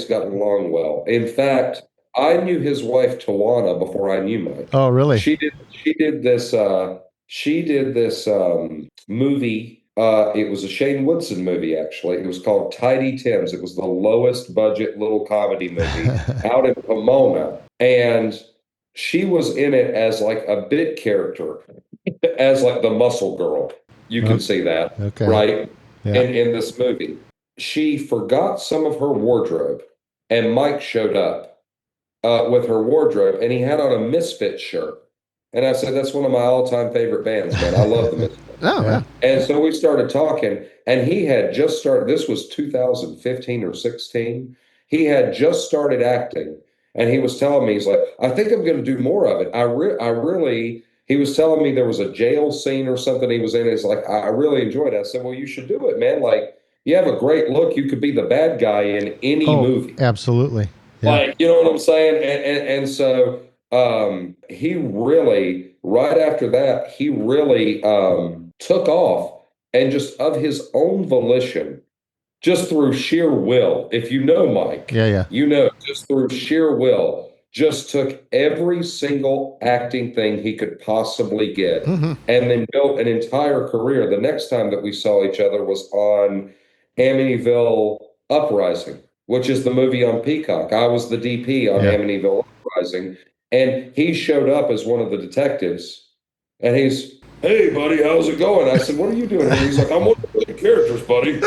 gotten along well. In fact, I knew his wife Tawana before I knew Mike. Oh, really? She did this movie. It was a Shane Woodson movie, actually. It was called Tidy Tims. It was the lowest budget little comedy movie out in Pomona. And she was in it as like a bit character, as like the muscle girl. You can see that, Okay. right? Yeah. In this movie. She forgot some of her wardrobe, and Mike showed up with her wardrobe, and he had on a Misfits shirt. And I said, that's one of my all-time favorite bands, man. I love the Misfits. Oh, yeah. And so we started talking, and he had just started, this was 2015 or 16. He had just started acting, and he was telling me, he's like, I think I'm going to do more of it. He was telling me there was a jail scene or something he was in. He's like, I really enjoyed it. I said, well, you should do it, man. Like, you have a great look. You could be the bad guy in any movie. Absolutely. Yeah. Like, you know what I'm saying? And so he really, right after that, he really took off and just of his own volition, just through sheer will. If you know Mike, Yeah. you know, just through sheer will, just took every single acting thing he could possibly get and then built an entire career. The next time that we saw each other was on Amityville Uprising, which is the movie on Peacock. I was the DP on Amityville Uprising, and he showed up as one of the detectives, and he's, hey, buddy, how's it going? I said, what are you doing here? He's like, I'm one of the characters, buddy.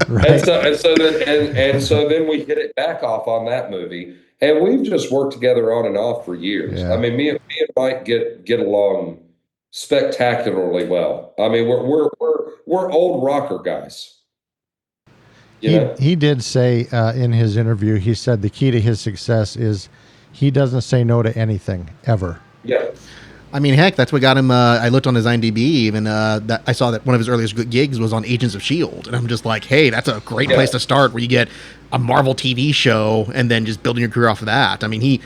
Right. And so then we hit it back off on that movie, and we've just worked together on and off for years. Yeah. I mean, me and Mike get along spectacularly well. I mean, we're old rocker guys. He did say in his interview, he said the key to his success is he doesn't say no to anything ever. Yeah. I mean, heck, that's what got him. I looked on his IMDb, even that I saw that one of his earliest gigs was on Agents of S.H.I.E.L.D., and I'm just like, hey, that's a great place to start, where you get a Marvel TV show and then just building your career off of that. I mean,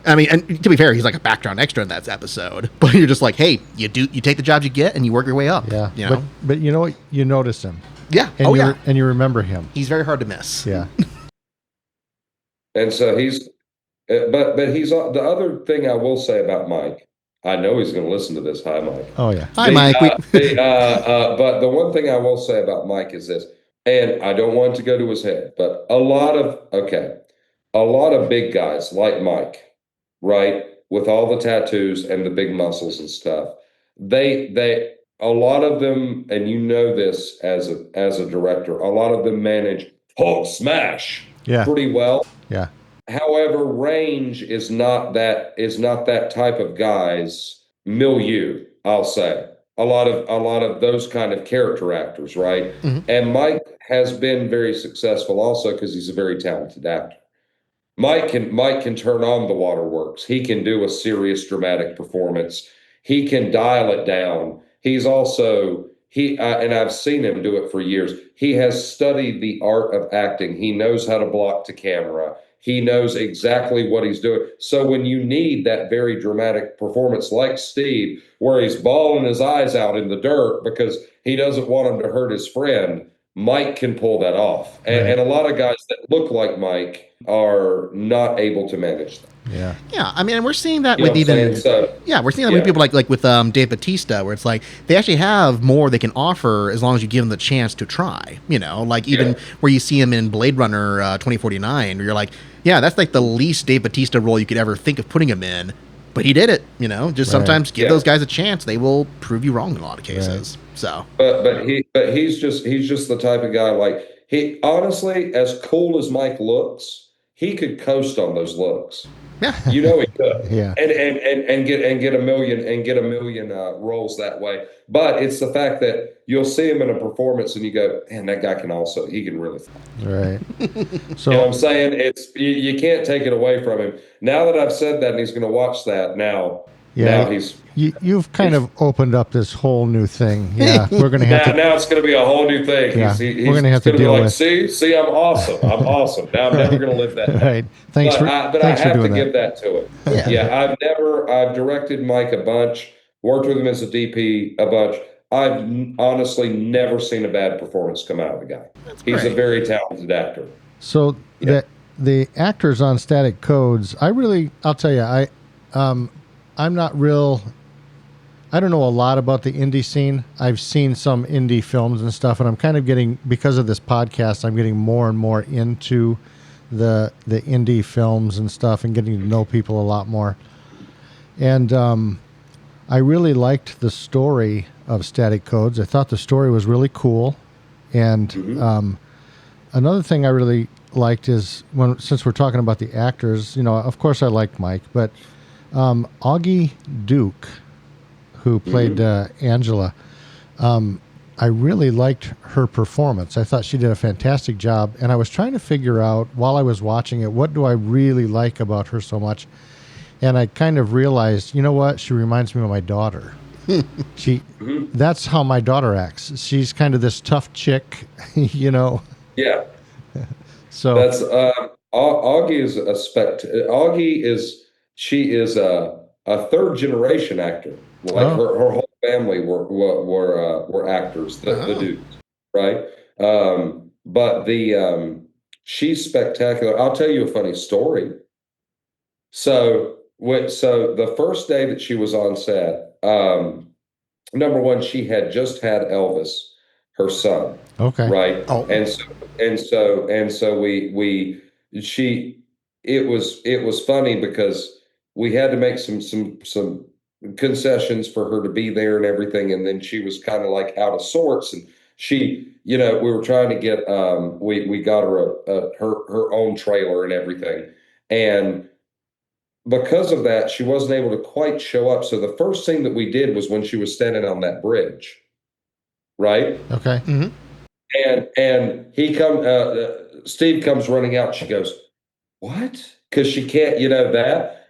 and to be fair, he's like a background extra in that episode, but you're just like, hey, you take the jobs you get and you work your way up. Yeah, you know? But you know what? You notice him. Yeah. And and you remember him. He's very hard to miss. Yeah. And so he's, but he's the other thing I will say about Mike. I know he's going to listen to this. Hi, Mike. Oh, yeah. Hi, Mike. But the one thing I will say about Mike is this, and I don't want to go to his head, but a lot of big guys like Mike, right, with all the tattoos and the big muscles and stuff, a lot of them, and you know this as a director, a lot of them manage Hulk smash pretty well. Yeah. However, range is not that type of guy's milieu, I'll say. A lot of those kind of character actors, right? And Mike has been very successful also because he's a very talented actor. Mike can turn on the waterworks. He can do a serious dramatic performance. He can dial it down. He's also and I've seen him do it for years. He has studied the art of acting. He knows how to block to camera. He knows exactly what he's doing. So when you need that very dramatic performance like Steve, where he's bawling his eyes out in the dirt because he doesn't want him to hurt his friend, Mike can pull that off. And a lot of guys that look like Mike are not able to manage them. Yeah. Yeah. I mean, and we're seeing that with we're seeing that with people like with Dave Bautista, where it's like they actually have more they can offer as long as you give them the chance to try. You know, like even where you see him in Blade Runner 2049, where you're like, yeah, that's like the least Dave Bautista role you could ever think of putting him in, but he did it. You know, just sometimes give those guys a chance; they will prove you wrong in a lot of cases. Right. So, but he's just the type of guy, like, he honestly, as cool as Mike looks, he could coast on those looks. Yeah, you know he could. Yeah, and get a million roles that way. But it's the fact that you'll see him in a performance and you go, man, that guy he can really fly. Right. So you know what I'm saying? It's you can't take it away from him. Now that I've said that, and he's going to watch that now. Yeah, Now he's you've kind of opened up this whole new thing. Yeah, we're going to have now it's going to be a whole new thing. Yeah, we're He's gonna have to going to be deal like, with. see, I'm awesome. I'm awesome. Now I'm never going to live that down. Right. Thanks But for I thanks for have to doing that. give that to him. Yeah. Yeah, I've directed Mike a bunch, worked with him as a DP a bunch. I've honestly never seen a bad performance come out of the guy. He's a great. very talented actor. So Yeah. the actors on Static Codes, I'll tell you, I'm not real. I don't know a lot about the indie scene. I've seen some indie films and stuff, and I'm kind of getting, because of this podcast, I'm getting more and more into the indie films and stuff, and getting to know people a lot more. And I really liked the story of Static Codes. I thought the story was really cool. And another thing I really liked is, since we're talking about the actors, of course I liked Mike, but Augie Duke, who played Angela, I really liked her performance. I thought she did a fantastic job, and I was trying to figure out, while I was watching it, what do I really like about her so much? And I kind of realized, you know what? She reminds me of my daughter. That's how my daughter acts. She's kind of this tough chick, Yeah. So That's Augie is she is a third generation actor. Like her whole family were actors, the dudes, right? But she's spectacular. I'll tell you a funny story. So the first day that she was on set, number one, she had just had Elvis, her son. okay. Right. Oh. And so it was funny because we had to make some concessions for her to be there and everything. And then she was kind of like out of sorts. And she, we were trying to get, we got her her own trailer and everything. And because of that, she wasn't able to quite show up. So the first thing that we did was when she was standing on that bridge, right? Okay. Mm-hmm. And Steve comes running out. She goes, "What?" Because she can't,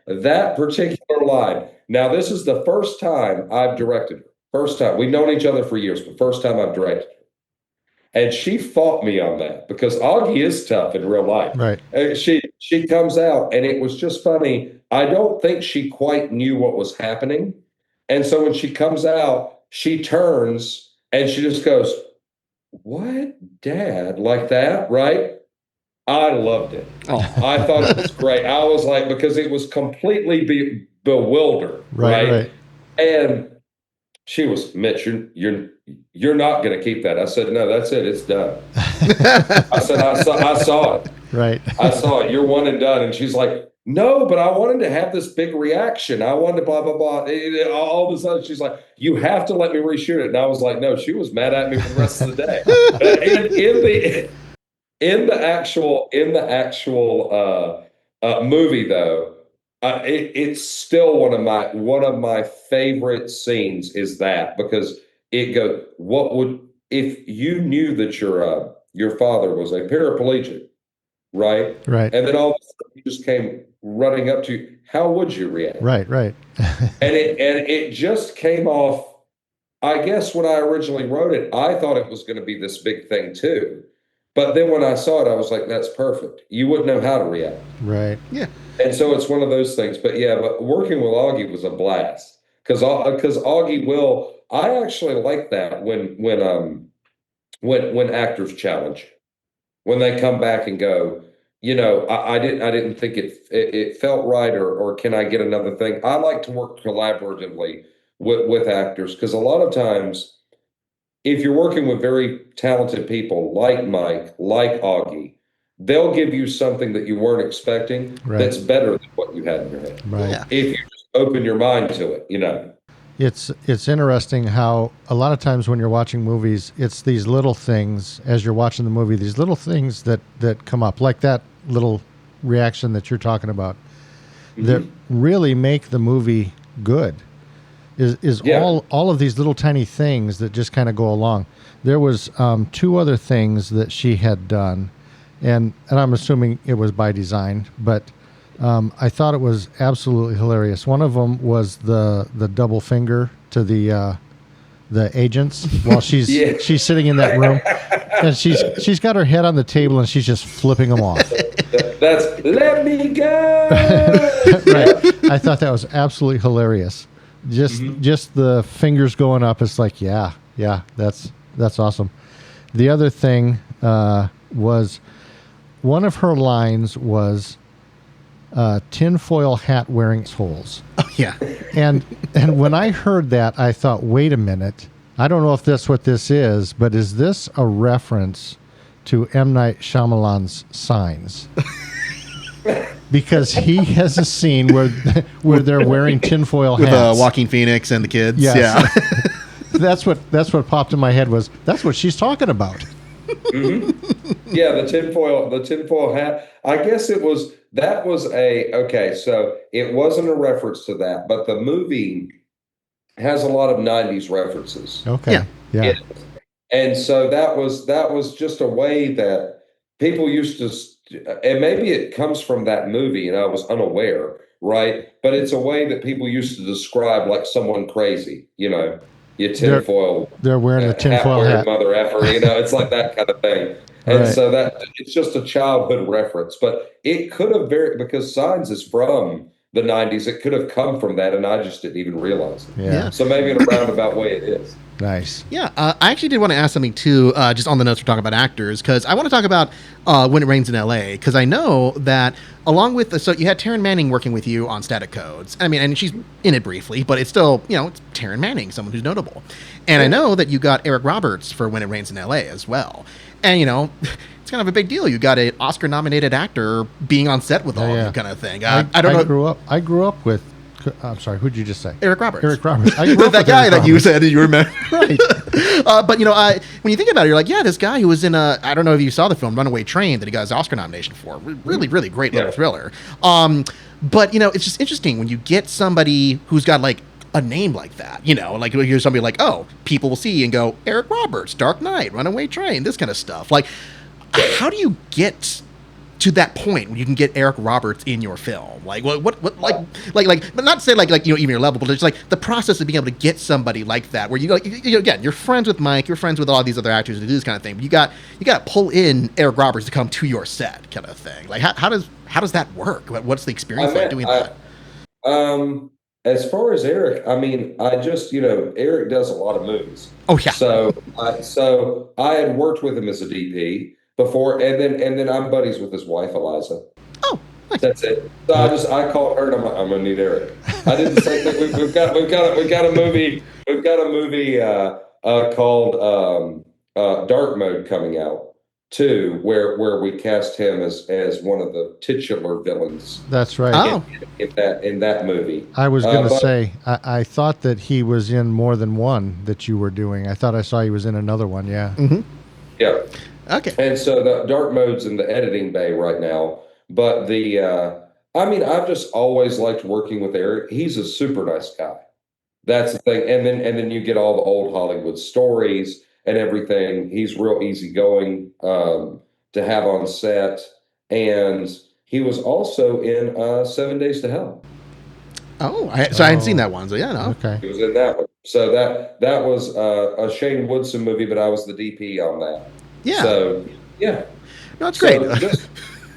that particular line. Now, this is the first time I've directed her. First time. We've known each other for years, but first time I've directed her. And she fought me on that because Augie is tough in real life. Right. She comes out, and it was just funny. I don't think she quite knew what was happening. And so when she comes out, she turns and she just goes, "What, Dad?" Like that, right? I loved it. Oh. I thought it was great. I was like, because it was completely bewildered, Right. And she was, "Mitch, you're not going to keep that." I said, "No, that's it. It's done." I said, I saw it. Right. I saw it. You're one and done." And she's like, "No, but I wanted to have this big reaction. I wanted to blah, blah, blah." All of a sudden, she's like, "You have to let me reshoot it." And I was like, no, she was mad at me for the rest of the day. In the actual movie, though, it's still one of my favorite scenes is that, because it goes, what would, if you knew that your father was a paraplegic, right? Right. And then all of a sudden he just came running up to you, how would you react? Right. And it just came off. I guess when I originally wrote it, I thought it was going to be this big thing too. But then when I saw it, I was like, that's perfect. You wouldn't know how to react. Right. Yeah. And so it's one of those things. But yeah, but working with Augie was a blast because Augie will. I actually like that when actors challenge, when they come back and go, I didn't think it felt right, or can I get another thing? I like to work collaboratively with actors, because a lot of times, if you're working with very talented people like Mike, like Augie, they'll give you something that you weren't expecting that's better than what you had in your head. Right. Yeah. If you just open your mind to it, It's interesting how a lot of times when you're watching movies, it's these little things as you're watching the movie, these little things that come up, like that little reaction that you're talking about, that really make the movie good. Is all of these little tiny things that just kind of go along. There was 2 other things that she had done, and I'm assuming it was by design, but I thought it was absolutely hilarious. One of them was the double finger to the agents while Yeah. she's sitting in that room, and she's got her head on the table and she's just flipping them off. That's let me go. Right. Yeah. I thought that was absolutely hilarious. Just the fingers going up. It's like, yeah, that's awesome. The other thing was one of her lines was tinfoil hat wearing holes. Oh, yeah. And when I heard that, I thought, wait a minute. I don't know if that's what this is, but is this a reference to M. Night Shyamalan's Signs? Because he has a scene where they're wearing tinfoil With hats. Joaquin Phoenix and the kids. Yes. Yeah. That's what popped in my head was that's what she's talking about. Yeah, the tinfoil hat. I guess that was okay, so it wasn't a reference to that, but the movie has a lot of 90s references. Okay. Yeah. And so that was just a way that people used to, and maybe it comes from that movie, and I was unaware, right? But it's a way that people used to describe like someone crazy, you tinfoil They're wearing a hat tinfoil wearing hat. mother effer, it's like that kind of thing. And Right. so that it's just a childhood reference, but it could have because Signs is from the 90s, it could have come from that, and I just didn't even realize it. Yeah. So maybe in a roundabout way it is. Nice. Yeah, I actually did want to ask something too, just on the notes we're talking about actors, because I want to talk about When It Rains in L.A., because I know that along with, so you had Taryn Manning working with you on Static Codes. I mean, and she's in it briefly, but it's still, it's Taryn Manning, someone who's notable. And I know that you got Eric Roberts for When It Rains in L.A. as well. And, it's kind of a big deal. You got an Oscar-nominated actor being on set with all of you kind of thing. I don't know. I grew up with, I'm sorry, who'd you just say? Eric Roberts. Eric Roberts. I grew up that with guy Eric that you Roberts. said you remember. Right. But when you think about it, you're like, yeah, this guy who was in I don't know if you saw the film Runaway Train that he got his Oscar nomination for. Really, really great little thriller. But it's just interesting when you get somebody who's got like a name like that, like you're somebody like, oh, people will see and go, Eric Roberts, Dark Knight, Runaway Train, this kind of stuff. Like, how do you get to that point when you can get Eric Roberts in your film? Like, what, but not to say like even your level, but it's like the process of being able to get somebody like that, where again, you're friends with Mike, you're friends with all these other actors who do this kind of thing, but you got to pull in Eric Roberts to come to your set, kind of thing. Like, how does that work? What's the experience like doing that? As far as Eric, I mean, I just, Eric does a lot of movies. Oh yeah. So I had worked with him as a DP before, and then I'm buddies with his wife, Eliza. Oh, nice. That's it. So I called her and I'm gonna need Eric. I did the same thing. We've got a movie. We've got a movie called Dark Mode coming out too, where we cast him as one of the titular villains. That's right. Oh. In that movie. I was going to say, I thought that he was in more than one that you were doing. I thought I saw he was in another one. Yeah. Mm-hmm. Yeah. Okay. And so the Dark Mode's in the editing bay right now. But I've just always liked working with Eric. He's a super nice guy. That's the thing. And then you get all the old Hollywood stories and everything. He's real easygoing to have on set. And he was also in 7 Days to Hell. Oh, I hadn't seen that one, so yeah, no. Okay. He was in that one. So that was a Shane Woodson movie, but I was the DP on that. Yeah. So yeah. No, it's great. So just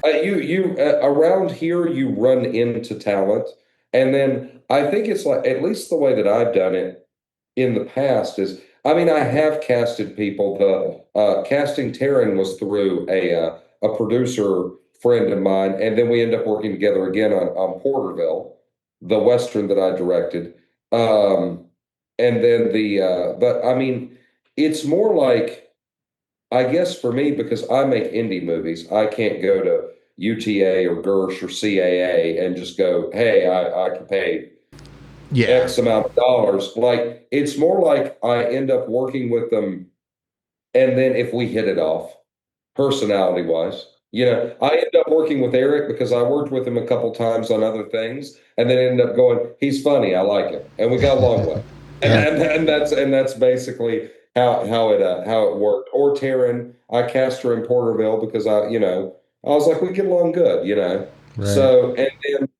you around here, you run into talent, and then I think it's like, at least the way that I've done it in the past is, I mean, I have casted people. The casting Taryn was through a producer friend of mine, and then we end up working together again on Porterville, the Western that I directed. And then but I mean, it's more like, I guess for me, because I make indie movies, I can't go to UTA or Gersh or CAA and just go, hey, I can pay X amount of dollars. Like, it's more like I end up working with them, and then if we hit it off, personality wise, I end up working with Eric because I worked with him a couple times on other things, and then ended up going, he's funny, I like him, and we got along well. And that's basically how it worked. Or Taryn, I cast her in Porterville because I was like, we get along good. Right. So, and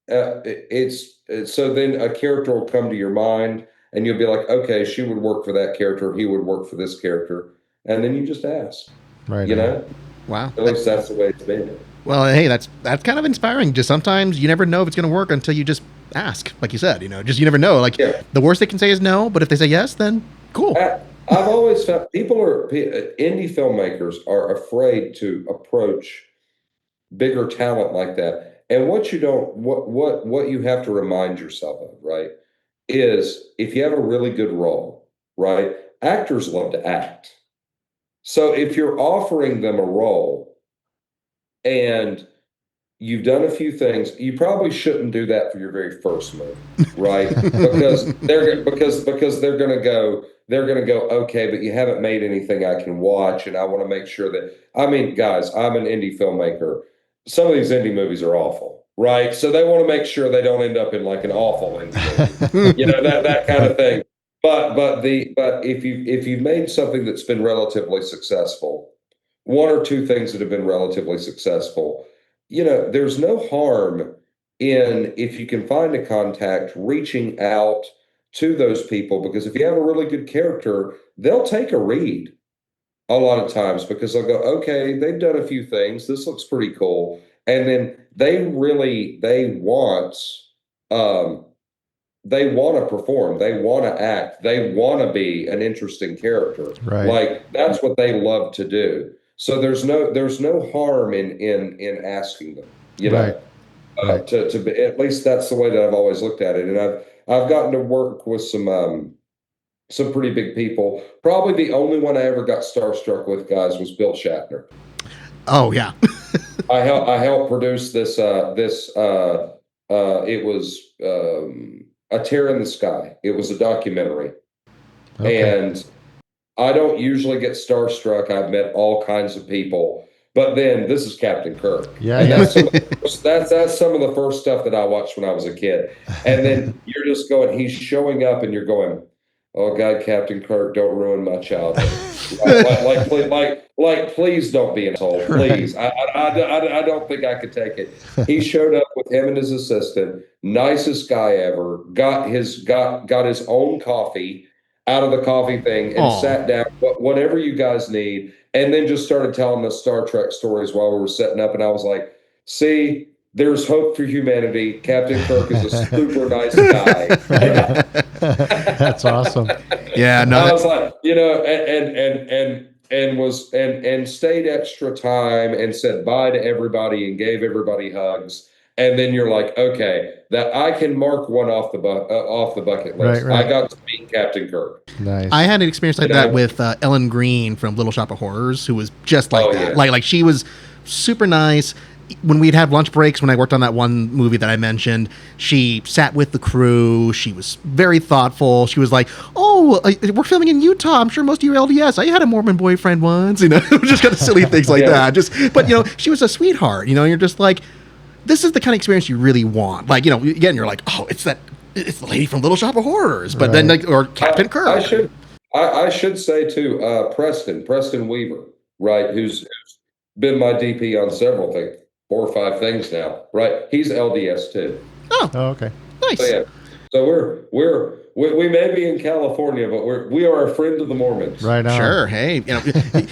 then so then a character will come to your mind and you'll be like, okay, she would work for that character, he would work for this character. And then you just ask, Right you on. know? Wow. At least that's the way it's been. Well, hey, that's kind of inspiring. Just sometimes you never know if it's going to work until you just ask, like you said. Just you never know. Like Yeah. the worst they can say is no, but if they say yes, then cool. I've always found indie filmmakers are afraid to approach bigger talent like that. And what you don't, what you have to remind yourself of, right, is if you have a really good role, right, actors love to act. So if you're offering them a role and you've done a few things, you probably shouldn't do that for your very first movie, right? Because they're gonna go, okay, but you haven't made anything I can watch, and I want to make sure that I mean, guys, I'm an indie filmmaker. Some of these indie movies are awful, right? So they want to make sure they don't end up in like an awful indie movie, that kind of thing. But if you've made something that's been relatively successful, one or two things that have been relatively successful, there's no harm in, if you can find a contact, reaching out to those people, because if you have a really good character, they'll take a read a lot of times because they'll go, okay, they've done a few things. This looks pretty cool. And then um, they want to perform, they want to act, they want to be an interesting character. Right. Like that's what they love to do. So there's no harm in asking them, Right. Right. to be, at least that's the way that I've always looked at it. And I've gotten to work with some pretty big people. Probably the only one I ever got starstruck with, guys, was Bill Shatner. Oh yeah. I helped produce it was A Tear in the Sky. It was a documentary. Okay. And I don't usually get starstruck. I've met all kinds of people, but then this is Captain Kirk, Yeah. and Yeah. that's some of the first stuff that I watched when I was a kid. And then you're just going, he's showing up, and you're going, "Oh God, Captain Kirk, don't ruin my childhood." Please don't be an asshole. Please, I don't think I could take it. He showed up with him and his assistant, nicest guy ever. Got his own coffee out of the coffee thing and Aw. sat down, whatever you guys need, and then just started telling us Star Trek stories while we were setting up. And I was like, see, there's hope for humanity. Captain Kirk is a super nice guy. That's awesome. Yeah. No. I was like, and stayed extra time and said bye to everybody and gave everybody hugs. And then you're like, okay, that I can mark one off the bucket list. Right. I got to meet Captain Kirk. Nice. I had an experience like that with Ellen Green from Little Shop of Horrors, who was just like that. Yeah. Like she was super nice. When we'd have lunch breaks, when I worked on that one movie that I mentioned, she sat with the crew. She was very thoughtful. She was like, "Oh, we're filming in Utah. I'm sure most of you are LDS. I had a Mormon boyfriend once." Just kind of silly things like that. But she was a sweetheart. You're just like, this is the kind of experience you really want. Like, again, you're like, oh, it's the lady from Little Shop of Horrors, but then or Captain Kirk. I should say too, Preston Weaver, right? Who's been my DP on several things, 4 or 5 things now, right? He's LDS too. Oh, okay. Nice. So, yeah. So we may be in California, but we are a friend of the Mormons. Right on. Sure. Hey,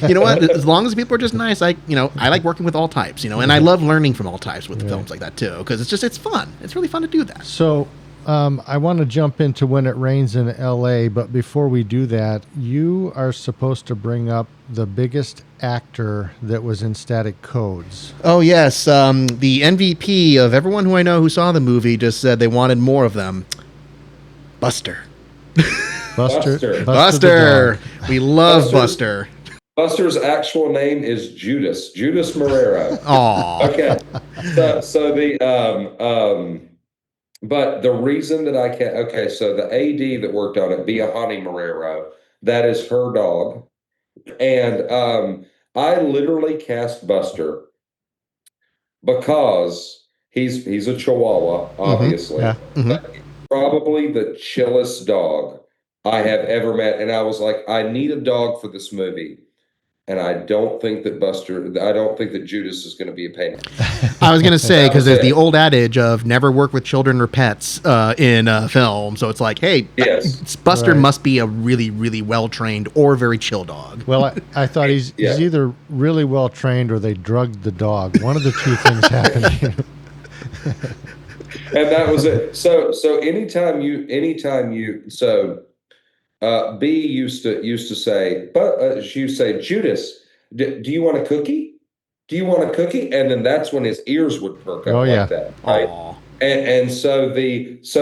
you know what? As long as people are just nice, I like working with all types, and I love learning from all types with films like that too, because it's fun. It's really fun to do that. So, I want to jump into When It Rains in LA, but before we do that, you are supposed to bring up the biggest actor that was in Static Codes. Oh yes, the MVP of everyone who I know who saw the movie just said they wanted more of them. Buster. Buster. We love Buster. Buster's actual name is Judas Marrero. Aw. Okay. But the reason that I can't, okay, so the AD that worked on it, Biahani Marrero, that is her dog. And I literally cast Buster because he's a Chihuahua, obviously. Yeah. But probably the chillest dog I have ever met. And I was like, I need a dog for this movie. and I don't think that Judas is going to be a pain. I was going to say, because there's the it. old adage of never work with children or pets in film. So it's like, hey, Yes. Buster Right. must be a really, really well-trained or very chill dog. Well, I thought he's either really well trained or they drugged the dog. One of the two things happened. And that was it. So B used to say, but she used to say, Judas, do you want a cookie? Do you want a cookie? And then that's when his ears would perk up like that, right? Aw. And so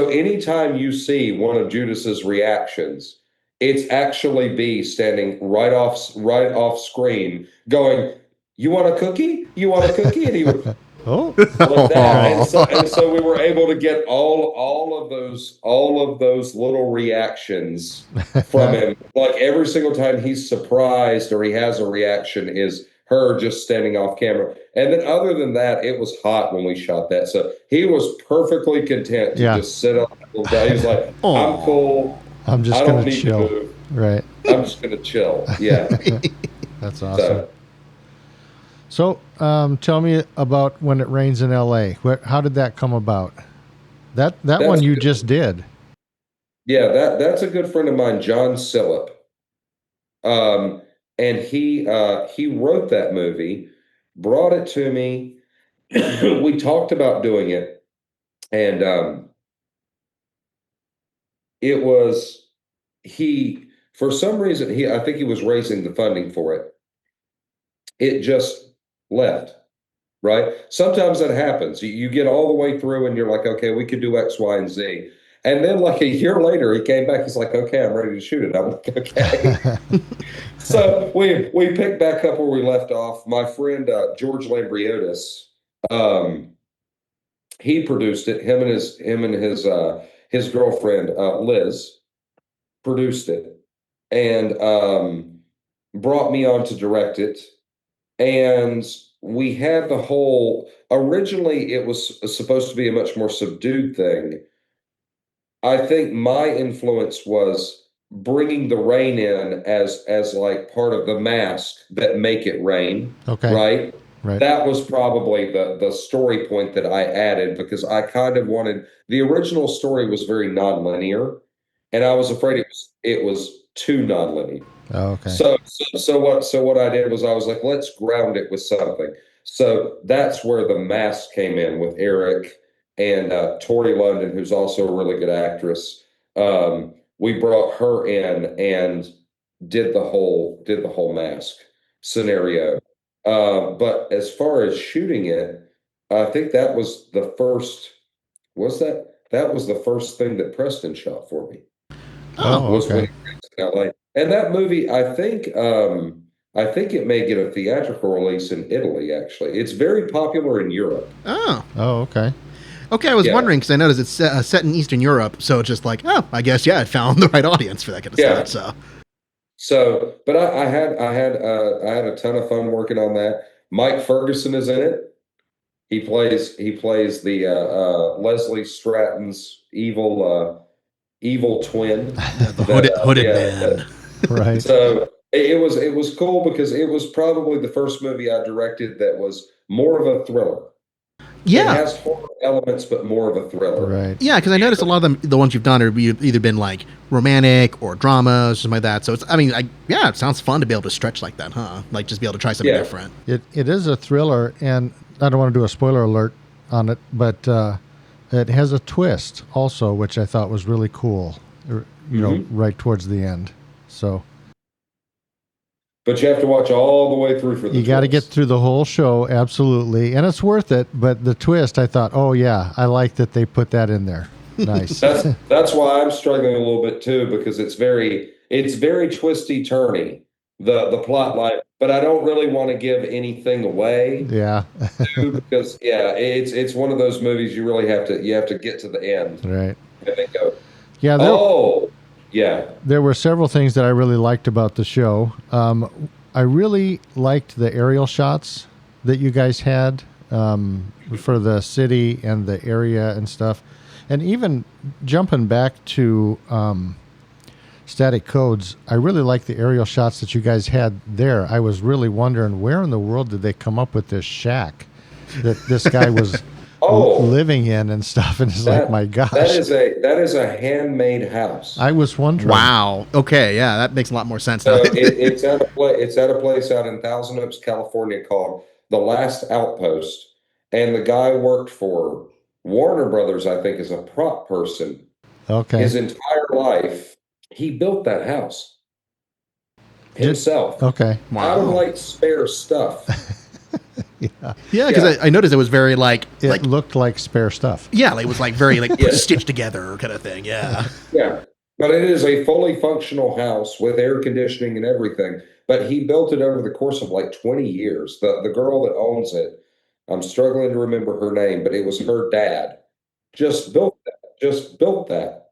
anytime you see one of Judas's reactions, it's actually B standing right off screen, going, "You want a cookie? You want a cookie?" And he would Oh, like that. And so we were able to get all of those little reactions from him. Like every single time he's surprised or he has a reaction is her just standing off camera. And then other than that, it was hot when we shot that. So he was perfectly content to just sit on the little guy. He was like, I'm cool. I'm just I going don't to need chill. to move. Right. I'm just going to chill. Yeah. That's awesome. So tell me about When It Rains in LA. How did that come about? That one you just did. Yeah, that's a good friend of mine, John Sillip. And he wrote that movie, brought it to me. We talked about doing it, and it was for some reason I think he was raising the funding for it. It just left. Right? Sometimes that happens. You get all the way through and you're like, okay, we could do X, Y, and Z. And then like a year later, he came back. He's like, okay, I'm ready to shoot it. I'm like, okay. So we picked back up where we left off. My friend George Lambriotis, he produced it. Him and his girlfriend Liz produced it, and brought me on to direct it. And we had the whole, originally it was supposed to be a much more subdued thing. I think my influence was bringing the rain in as like part of the mask that make it rain. Okay. Right. Right. That was probably the story point that I added, because I kind of wanted, the original story was very nonlinear, and I was afraid it was too nonlinear. Oh, okay. So what I did was I was like, let's ground it with something. So that's where the mask came in with Eric and Tori London, who's also a really good actress. We brought her in and did the whole mask scenario. But as far as shooting it, I think that was the first. That was the first thing that Preston shot for me. Oh, Was when okay. he was in LA. And that movie, I think it may get a theatrical release in Italy. Actually, it's very popular in Europe. Oh. Oh, okay. Okay, I was wondering because I noticed it's set in Eastern Europe, so it's just like, oh, I guess it found the right audience for that kind of stuff. But I had a ton of fun working on that. Mike Ferguson is in it. He plays the Leslie Stratton's evil twin, the hooded man. Right. So it was cool because it was probably the first movie I directed that was more of a thriller. Yeah. It has horror elements, but more of a thriller. Right. Yeah, because I noticed a lot of the ones you've done are either been like romantic or drama or something like that. So it's, it sounds fun to be able to stretch like that, huh? Like just be able to try something different. It is a thriller, and I don't want to do a spoiler alert on it, but it has a twist also, which I thought was really cool. You know, right towards the end. So. But you have to watch all the way through for the You got to get through the whole show, absolutely, and it's worth it. But the twist, I thought, oh yeah, I like that they put that in there. Nice. That's why I'm struggling a little bit too, because it's very twisty turny, the plot line. But I don't really want to give anything away. Yeah. Because it's one of those movies you really have to get to the end. Right. And then go. Yeah. Yeah. There were several things that I really liked about the show. I really liked the aerial shots that you guys had for the city and the area and stuff. And even jumping back to Static Codes, I really like the aerial shots that you guys had there. I was really wondering, where in the world did they come up with this shack that this guy was Oh, living in and stuff? And it's like, that my that gosh. is a handmade house. I was wondering. Wow. Okay. Yeah, that makes a lot more sense now. So it's at a place out in Thousand Oaks, California called The Last Outpost, and the guy worked for Warner Brothers, I think, as a prop person Okay. his entire life. He built that house Did, himself okay. out of Wow. like spare stuff. Yeah. Yeah, because Yeah. I noticed it was very like It looked like spare stuff. yeah, like it was like very like Yes. stitched together kind of thing. Yeah. Yeah, but it is a fully functional house with air conditioning and everything. But he built it over the course of like 20 years. The girl that owns it, I'm struggling to remember her name, but it was her dad. Just built that. Just built that.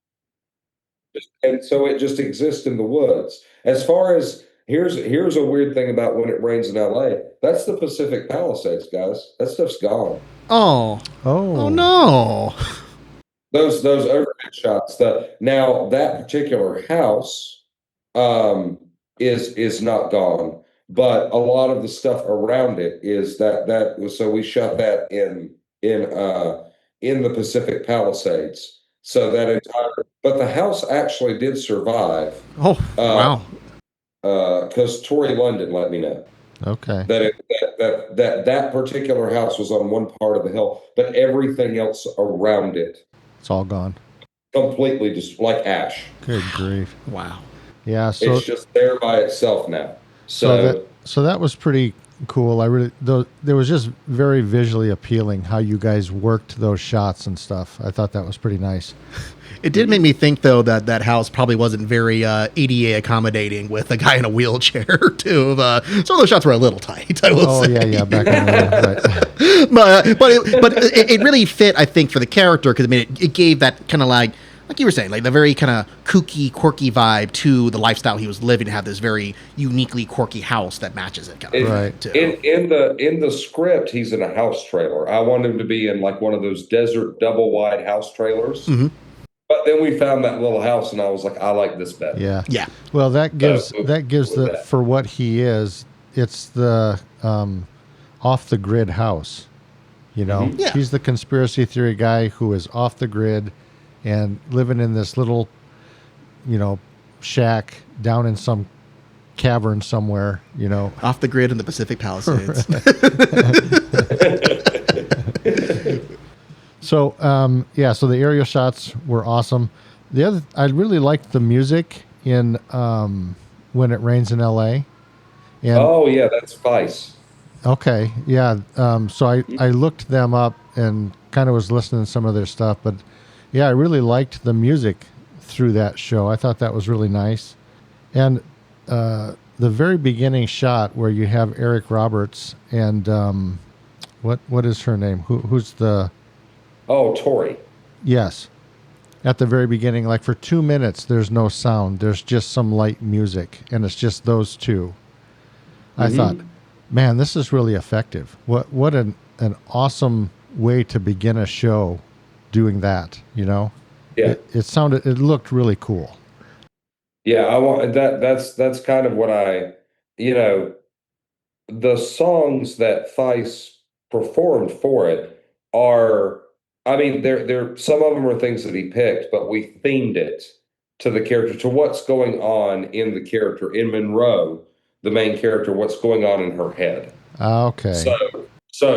And so it just exists in the woods. As far as here's a weird thing about when it rains in LA. That's the Pacific Palisades, guys. That stuff's gone. Oh. Oh. Oh no. Those overhead shots. Now that particular house is not gone, but a lot of the stuff around it is that was so we shot that in the Pacific Palisades. So that entire but the house actually did survive Oh wow. because Tory London let me know Okay. that that particular house was on one part of the hill, but everything else around it It's all gone. completely just like ash. Good grief. Wow. Yeah. So It's just there by itself now. So so that was pretty cool. I really though there was just very visually appealing how you guys worked those shots and stuff. I thought that was pretty nice. It did make me think though that that house probably wasn't very ADA accommodating with a guy in a wheelchair too. Some of those shots were a little tight, I will Oh say. yeah, back in the but it really fit, I think, for the character because I mean it gave that kind of like you were saying, like the very kind of kooky, quirky vibe to the lifestyle he was living. To have this very uniquely quirky house that matches it, kind of Right. too. in the script, he's in a house trailer. I want him to be in like one of those desert double wide house trailers. Mhm. But then we found that little house, and I was like, I like this better. Yeah. Yeah. Well, that gives with the that. for what he is. It's the off the grid house. You know, Mhm. Yeah. he's the conspiracy theory guy who is off the grid and living in this little, shack down in some cavern somewhere. Off the grid in the Pacific Palisades. So so the aerial shots were awesome. I really liked the music in When It Rains in L.A. And Oh yeah, that's Vice. okay, yeah. So I looked them up and kind of was listening to some of their stuff, but yeah, I really liked the music through that show. I thought that was really nice. And the very beginning shot where you have Eric Roberts and what is her name? Who's the Oh, Tori. yes. At the very beginning, like for 2 minutes, there's no sound. There's just some light music, and it's just those two. I thought, man, this is really effective. What an awesome way to begin a show, doing that. Yeah. It looked really cool. Yeah, I want that. That's kind of what the songs that Thice performed for it are. I mean, they're some of them are things that he picked, but we themed it to the character, to what's going on in the character in Monroe, the main character, what's going on in her head. Okay. So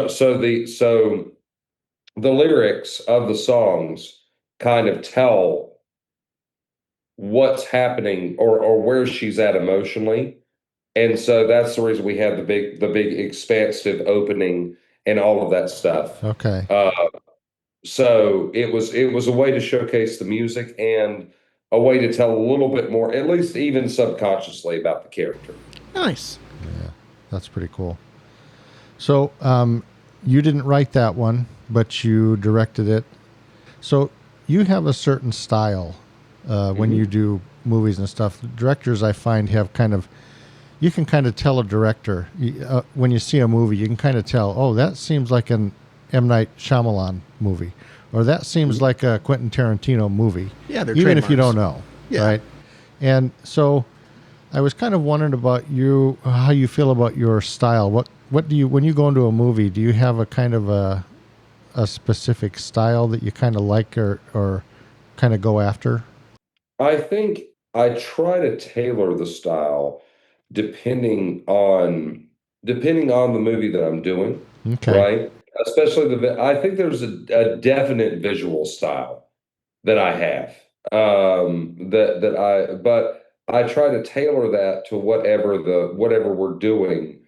the lyrics of the songs kind of tell what's happening or where she's at emotionally. And so that's the reason we had the big expansive opening and all of that stuff. Okay. So it was a way to showcase the music and a way to tell a little bit more, at least even subconsciously, about the character. Nice. Yeah, that's pretty cool. So you didn't write that one, but you directed it. So you have a certain style when you do movies and stuff. Directors, I find, have you can kind of tell a director when you see a movie. You can kind of tell, oh, that seems like an M. Night Shyamalan movie, or that seems like a Quentin Tarantino movie. Yeah, they're even if you trademarks. don't know, Yeah. right? And so I was kind of wondering about you, how you feel about your style. What do you, when you go into a movie, do you have a kind of a specific style that you kind of like or kind of go after? I think I try to tailor the style depending on depending on the movie that I'm doing, Okay. right? Especially I think there's a definite visual style that I have. But I try to tailor that to whatever we're doing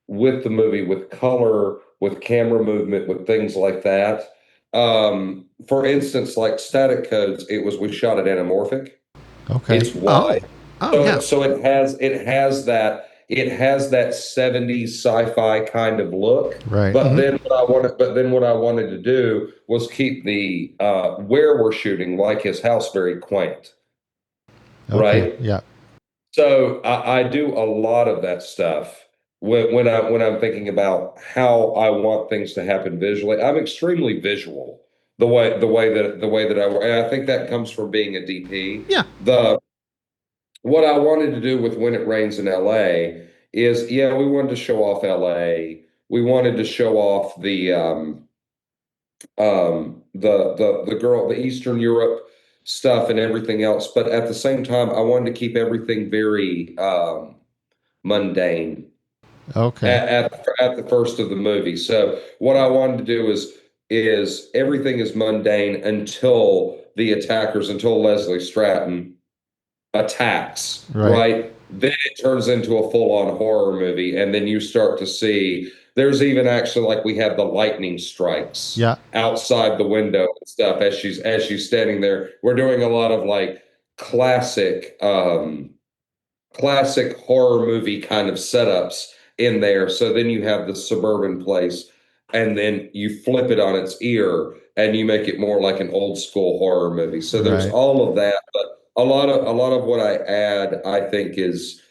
with the movie, with color, with camera movement, with things like that. For instance, like Static Codes, we shot it anamorphic. Okay. It's wide. Oh, oh So yeah. so it has that 70s sci-fi kind of look. Right. Hmm. But then what I wanted to do was keep the where we're shooting, like his house, very quaint, Okay. right? Yeah. So I do a lot of that stuff when I'm thinking about how I want things to happen visually. I'm extremely visual the way that I work. And I think that comes from being a DP. Yeah. The What I wanted to do with When It Rains in LA is, yeah, we wanted to show off LA. We wanted to show off the Eastern Europe stuff and everything else, but at the same time, I wanted to keep everything very mundane Okay. at the first of the movie. So what I wanted to do is everything is mundane until Leslie Stratton attacks, Right. right? Then it turns into a full-on horror movie, and then you start to see there's even actually, like, we have the lightning strikes Yeah. outside the window and stuff as she's standing there. We're doing a lot of like classic classic horror movie kind of setups in there. So then you have the suburban place, and then you flip it on its ear and you make it more like an old school horror movie. So there's Right. all of that, but a lot of what I add, I think, is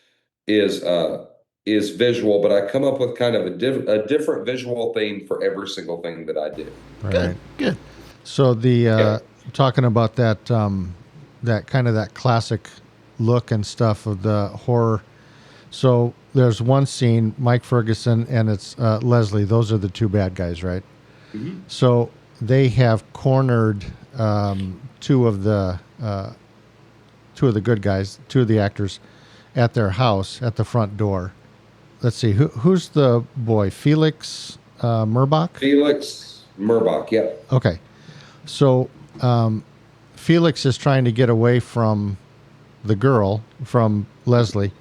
uh is visual, but I come up with kind of a different visual theme for every single thing that I do. Good. Right. Good. So the Yeah. talking about that that kind of that classic look and stuff of the horror. So there's one scene, Mike Ferguson and it's Leslie. Those are the two bad guys, right? Mhm. So they have cornered two of the good guys, two of the actors, at their house at the front door. Let's see, who's the boy? Felix Murbach. Felix Murbach, yeah. Okay, so Felix is trying to get away from the girl, from Leslie,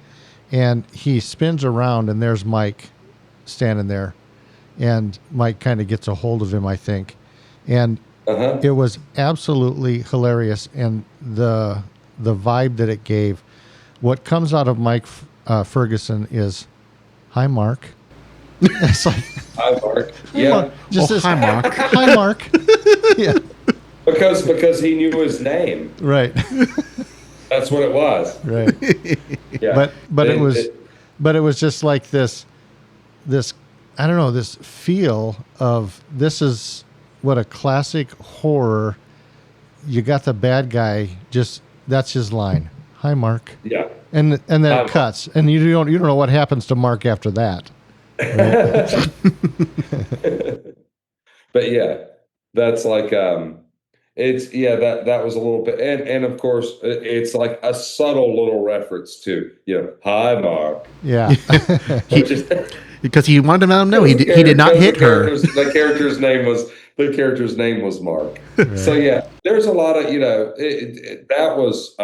and he spins around, and there's Mike standing there, and Mike kind of gets a hold of him, I think, and Uh-huh. it was absolutely hilarious, and the vibe that it gave. What comes out of Mike Ferguson is, "Hi, Mark." It's like, Hi, Mark. "Hey, Mark," Yeah. just Oh, this, hi, Mark. "Hi, Mark." Yeah, Because he knew his name. right, That's what it was. right. Yeah. But It- it- it was just like this I don't know, this feel of, this is what a classic horror. You got the bad guy, just, that's his line. "Hi, Mark." yeah. And then Hi, it Mark. cuts, and you don't know what happens to Mark after that. Right? But yeah, that's like it's yeah, that was a little bit, and of course it's like a subtle little reference to, hi, Mark. Yeah. He, Which is because he wanted to let him know he did not hit her. The character's name was Mark. So Right. yeah, there's a lot of, that was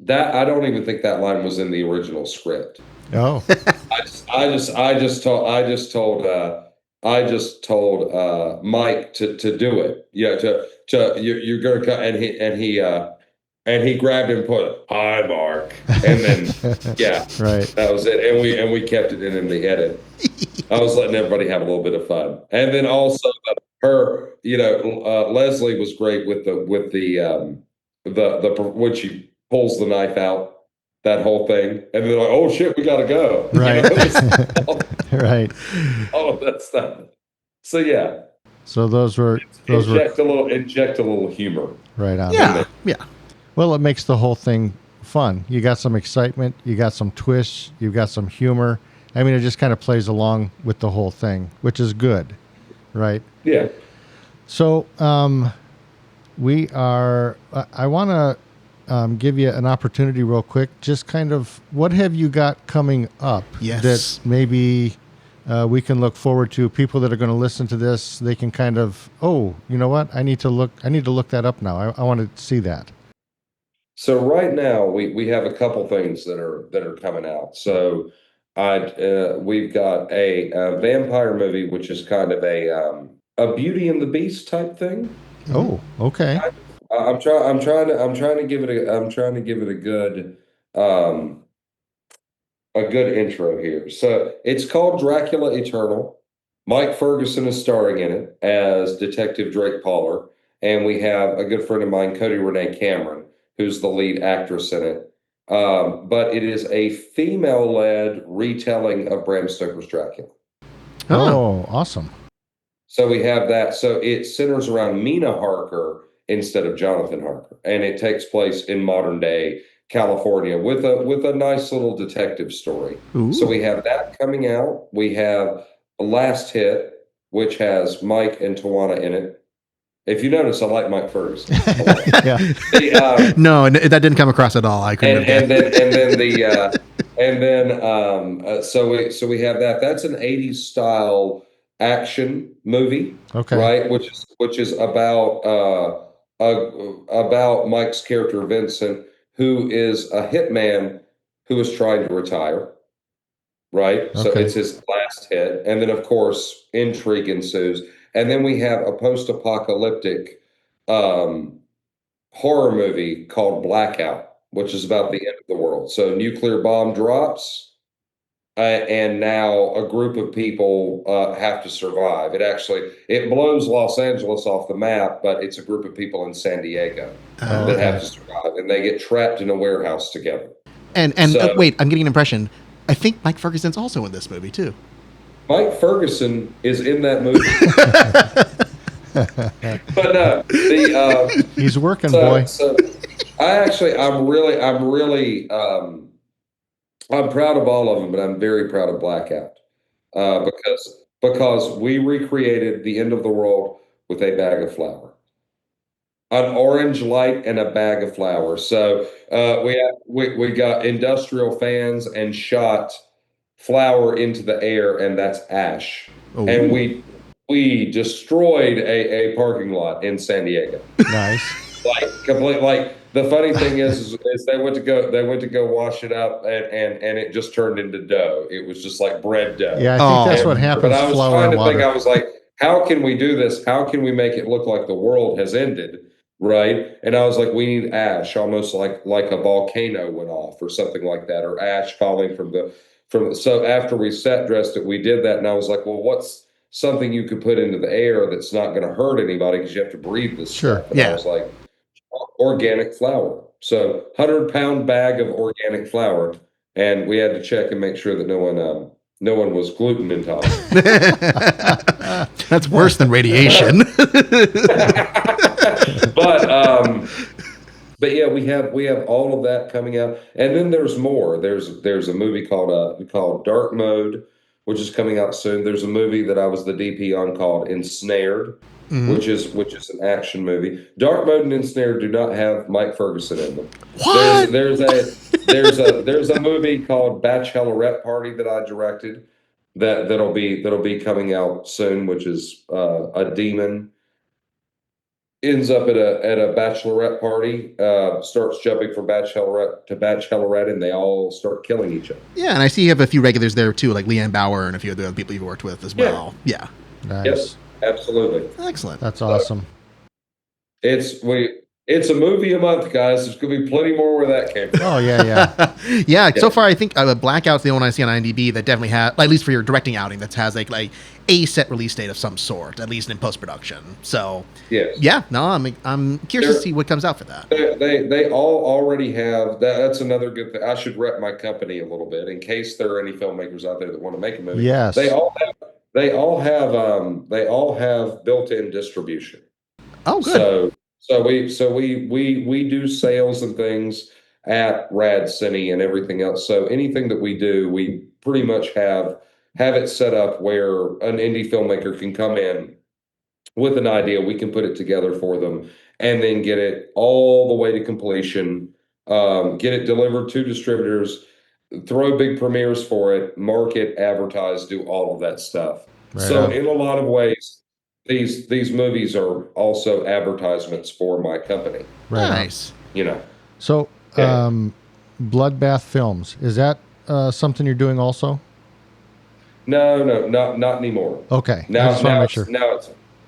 that I don't even think that line was in the original script. Oh. I just told Mike to do it. Yeah, you're gonna cut, and he grabbed him and put, "Hi, Mark," and then yeah, Right. that was it. And we kept it in the edit. I was letting everybody have a little bit of fun, and then also Leslie was great with the when she pulls the knife out, that whole thing, and they're like, "Oh shit, we gotta go." Right. All, Right. all of that stuff. So yeah, So those were inject a little humor. right on. Yeah. Yeah. Well, it makes the whole thing fun. You got some excitement, you got some twists, you got some humor. I mean, it just kind of plays along with the whole thing, which is good, right? Yeah. So we are. I want to give you an opportunity real quick. Just kind of, what have you got coming up Yes. that maybe we can look forward to? People that are going to listen to this, they can kind of, oh, you know what? I need to look that up now. I want to see that. So right now we have a couple things that are coming out. So we've got a vampire movie, which is kind of a Beauty and the Beast type thing. Oh, okay. I'm trying to give it um, a good intro here. So it's called Dracula Eternal. Mike Ferguson is starring in it as Detective Drake Poller, and we have a good friend of mine, Cody Renee Cameron, who's the lead actress in it. But it is a female-led retelling of Bram Stoker's Dracula. Oh, awesome. So we have that. So it centers around Mina Harker instead of Jonathan Harker, and it takes place in modern day California with a nice little detective story. Ooh. So we have that coming out. We have a Last Hit, which has Mike and Tawana in it. If you notice, I like Mike Ferguson. Yeah. No, that didn't come across at all. I couldn't. So we have that. That's an 80s style action movie, Okay. right? Which is about Mike's character Vincent, who is a hitman who is trying to retire, right? So Okay. it's his last hit, and then of course intrigue ensues, and then we have a post-apocalyptic um, horror movie called Blackout, which is about the end of the world. So nuclear bomb drops, and now a group of people have to survive. It blows Los Angeles off the map, but it's a group of people in San Diego that have to survive, and they get trapped in a warehouse together. And wait, I'm getting an impression. I think Mike Ferguson's also in this movie too. Mike Ferguson is in that movie. But no, he's working, boy. So I'm proud of all of them, but I'm very proud of Blackout because we recreated the end of the world with a bag of flour, an orange light, and a bag of flour. So we got industrial fans and shot flour into the air, and that's ash. Oh. And we destroyed a parking lot in San Diego. Nice. Like the funny thing is they went to go wash it up, and it just turned into dough. It was just like bread dough. Yeah, I think that's what happens. But I was flour trying and to water. think, I was like, how can we do this? How can we make it look like the world has ended? Right. And I was like, we need ash, almost like a volcano went off or something like that, or ash falling so after we set dressed it, we did that, and I was like, well, what's something you could put into the air that's not going to hurt anybody because you have to breathe this Sure. stuff. And I was like, organic flour. So 100-pound bag of organic flour, and we had to check and make sure that no one was gluten intolerant. That's worse than radiation. But yeah, we have all of that coming out, and then there's more. There's a movie called Dark Mode, which is coming out soon. There's a movie that I was the DP on called Ensnared, which is an action movie. Dark Mode and Ensnared do not have Mike Ferguson in them. What? There's a movie called Bachelorette Party that I directed that'll be coming out soon, which is a demon ends up at a bachelorette party, starts jumping from bachelorette to bachelorette, and they all start killing each other. Yeah, and I see you have a few regulars there too, like Leanne Bauer and a few of the other people you've worked with as well. Yeah. Nice. Yes, absolutely. Excellent. That's awesome. It's a movie a month, guys. There's going to be plenty more where that came from. Oh, yeah. Yeah, so far I think Blackout's the only one I see on IMDb that definitely has, at least for your directing outing, that has like a set release date of some sort, at least in post-production. So yes. Yeah, no, I'm curious to see what comes out for that. They all already have that. That's another good thing. I should rep my company a little bit in case there are any filmmakers out there that want to make a movie. Yes. They all have built-in distribution. Oh, good. So we do sales and things at Rad Cine and everything else. So anything that we do, we pretty much have it set up where an indie filmmaker can come in with an idea, we can put it together for them, and then get it all the way to completion, get it delivered to distributors, throw big premieres for it, market, advertise, do all of that stuff. Right So on. in a lot of ways, these movies are also advertisements for my company, Right on. Nice. you know. So, Yeah. Bloodbath Films, is that something you're doing also? No, not anymore. Okay. I Now just want to now make it's sure.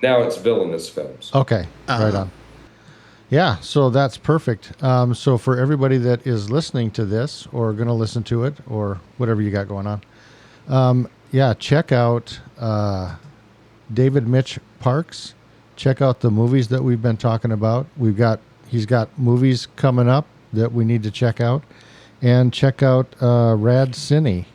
now it's Villainous Films. Okay. Right on. Yeah, so that's perfect. So for everybody that is listening to this or going to listen to it or whatever you got going on, yeah, check out David Mitch Parks. Check out the movies that we've been talking about. He's got movies coming up that we need to check out, and check out Rad Cine.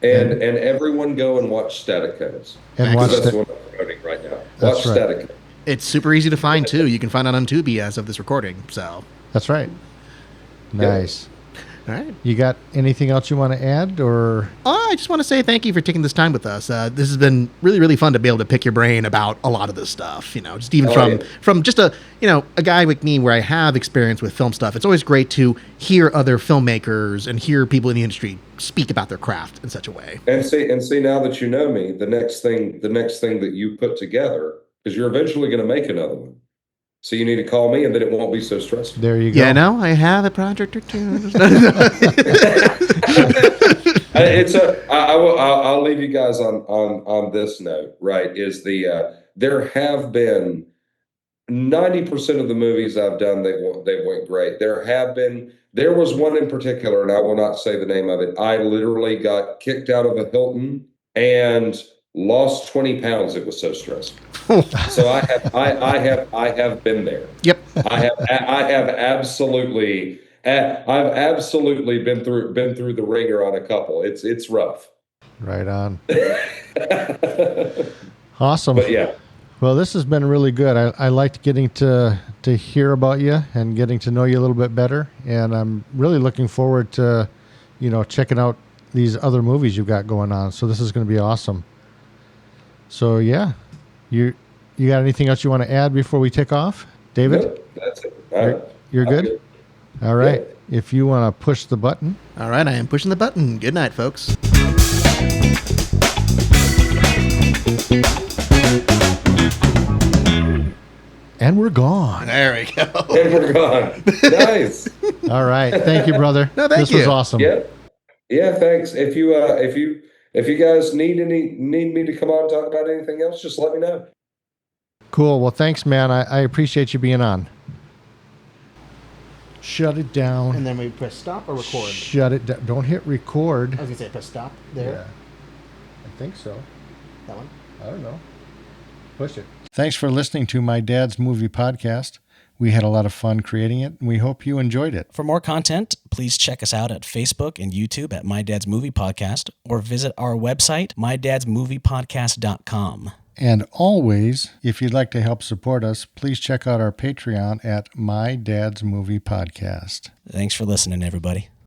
And everyone go and watch Static Codes. And Because watch that's the- what I'm promoting right now. That's Watch right. Static Codes. It's super easy to find too. You can find it on Tubi as of this recording. So, That's right. Nice. all right. You got anything else you want to add, or? I just want to say thank you for taking this time with us. This has been really, really fun to be able to pick your brain about a lot of this stuff. You know, just even from just a guy like me where I have experience with film stuff. It's always great to hear other filmmakers and hear people in the industry speak about their craft in such a way. And see now that you know me, the next thing that you put together, because you're eventually going to make another one. So you need to call me, and then it won't be so stressful. There you go. Yeah, no, I have a project or two. I'll leave you guys on this note. Right, is there have been 90% of the movies I've done, they went great. There was one in particular, and I will not say the name of it. I literally got kicked out of a Hilton and lost 20 pounds. It was so stressful. So I have been there. Yep. I've absolutely been through the ringer on a couple. It's rough. Right on. Awesome. But yeah. Well, this has been really good. I liked getting to hear about you and getting to know you a little bit better. And I'm really looking forward to, checking out these other movies you've got going on. So this is going to be awesome. So yeah, you got anything else you want to add before we take off, David? No, that's it. You're good? All right. Yeah. If you want to push the button. All right, I am pushing the button. Good night, folks. And we're gone. There we go. And we're gone. Nice. All right. Thank you, brother. No, thank this you. was awesome. Yeah. Thanks. If you guys need me to come on and talk about anything else, just let me know. Cool. Well, thanks, man. I appreciate you being on. Shut it down. And then we press stop or record. Shut it down. Don't hit record. I was gonna say press stop there. Yeah. I think so. That one. I don't know. Push it. Thanks for listening to My Dad's Movie Podcast. We had a lot of fun creating it, and we hope you enjoyed it. For more content, please check us out at Facebook and YouTube at My Dad's Movie Podcast, or visit our website, mydadsmoviepodcast.com. And always, if you'd like to help support us, please check out our Patreon at My Dad's Movie Podcast. Thanks for listening, everybody.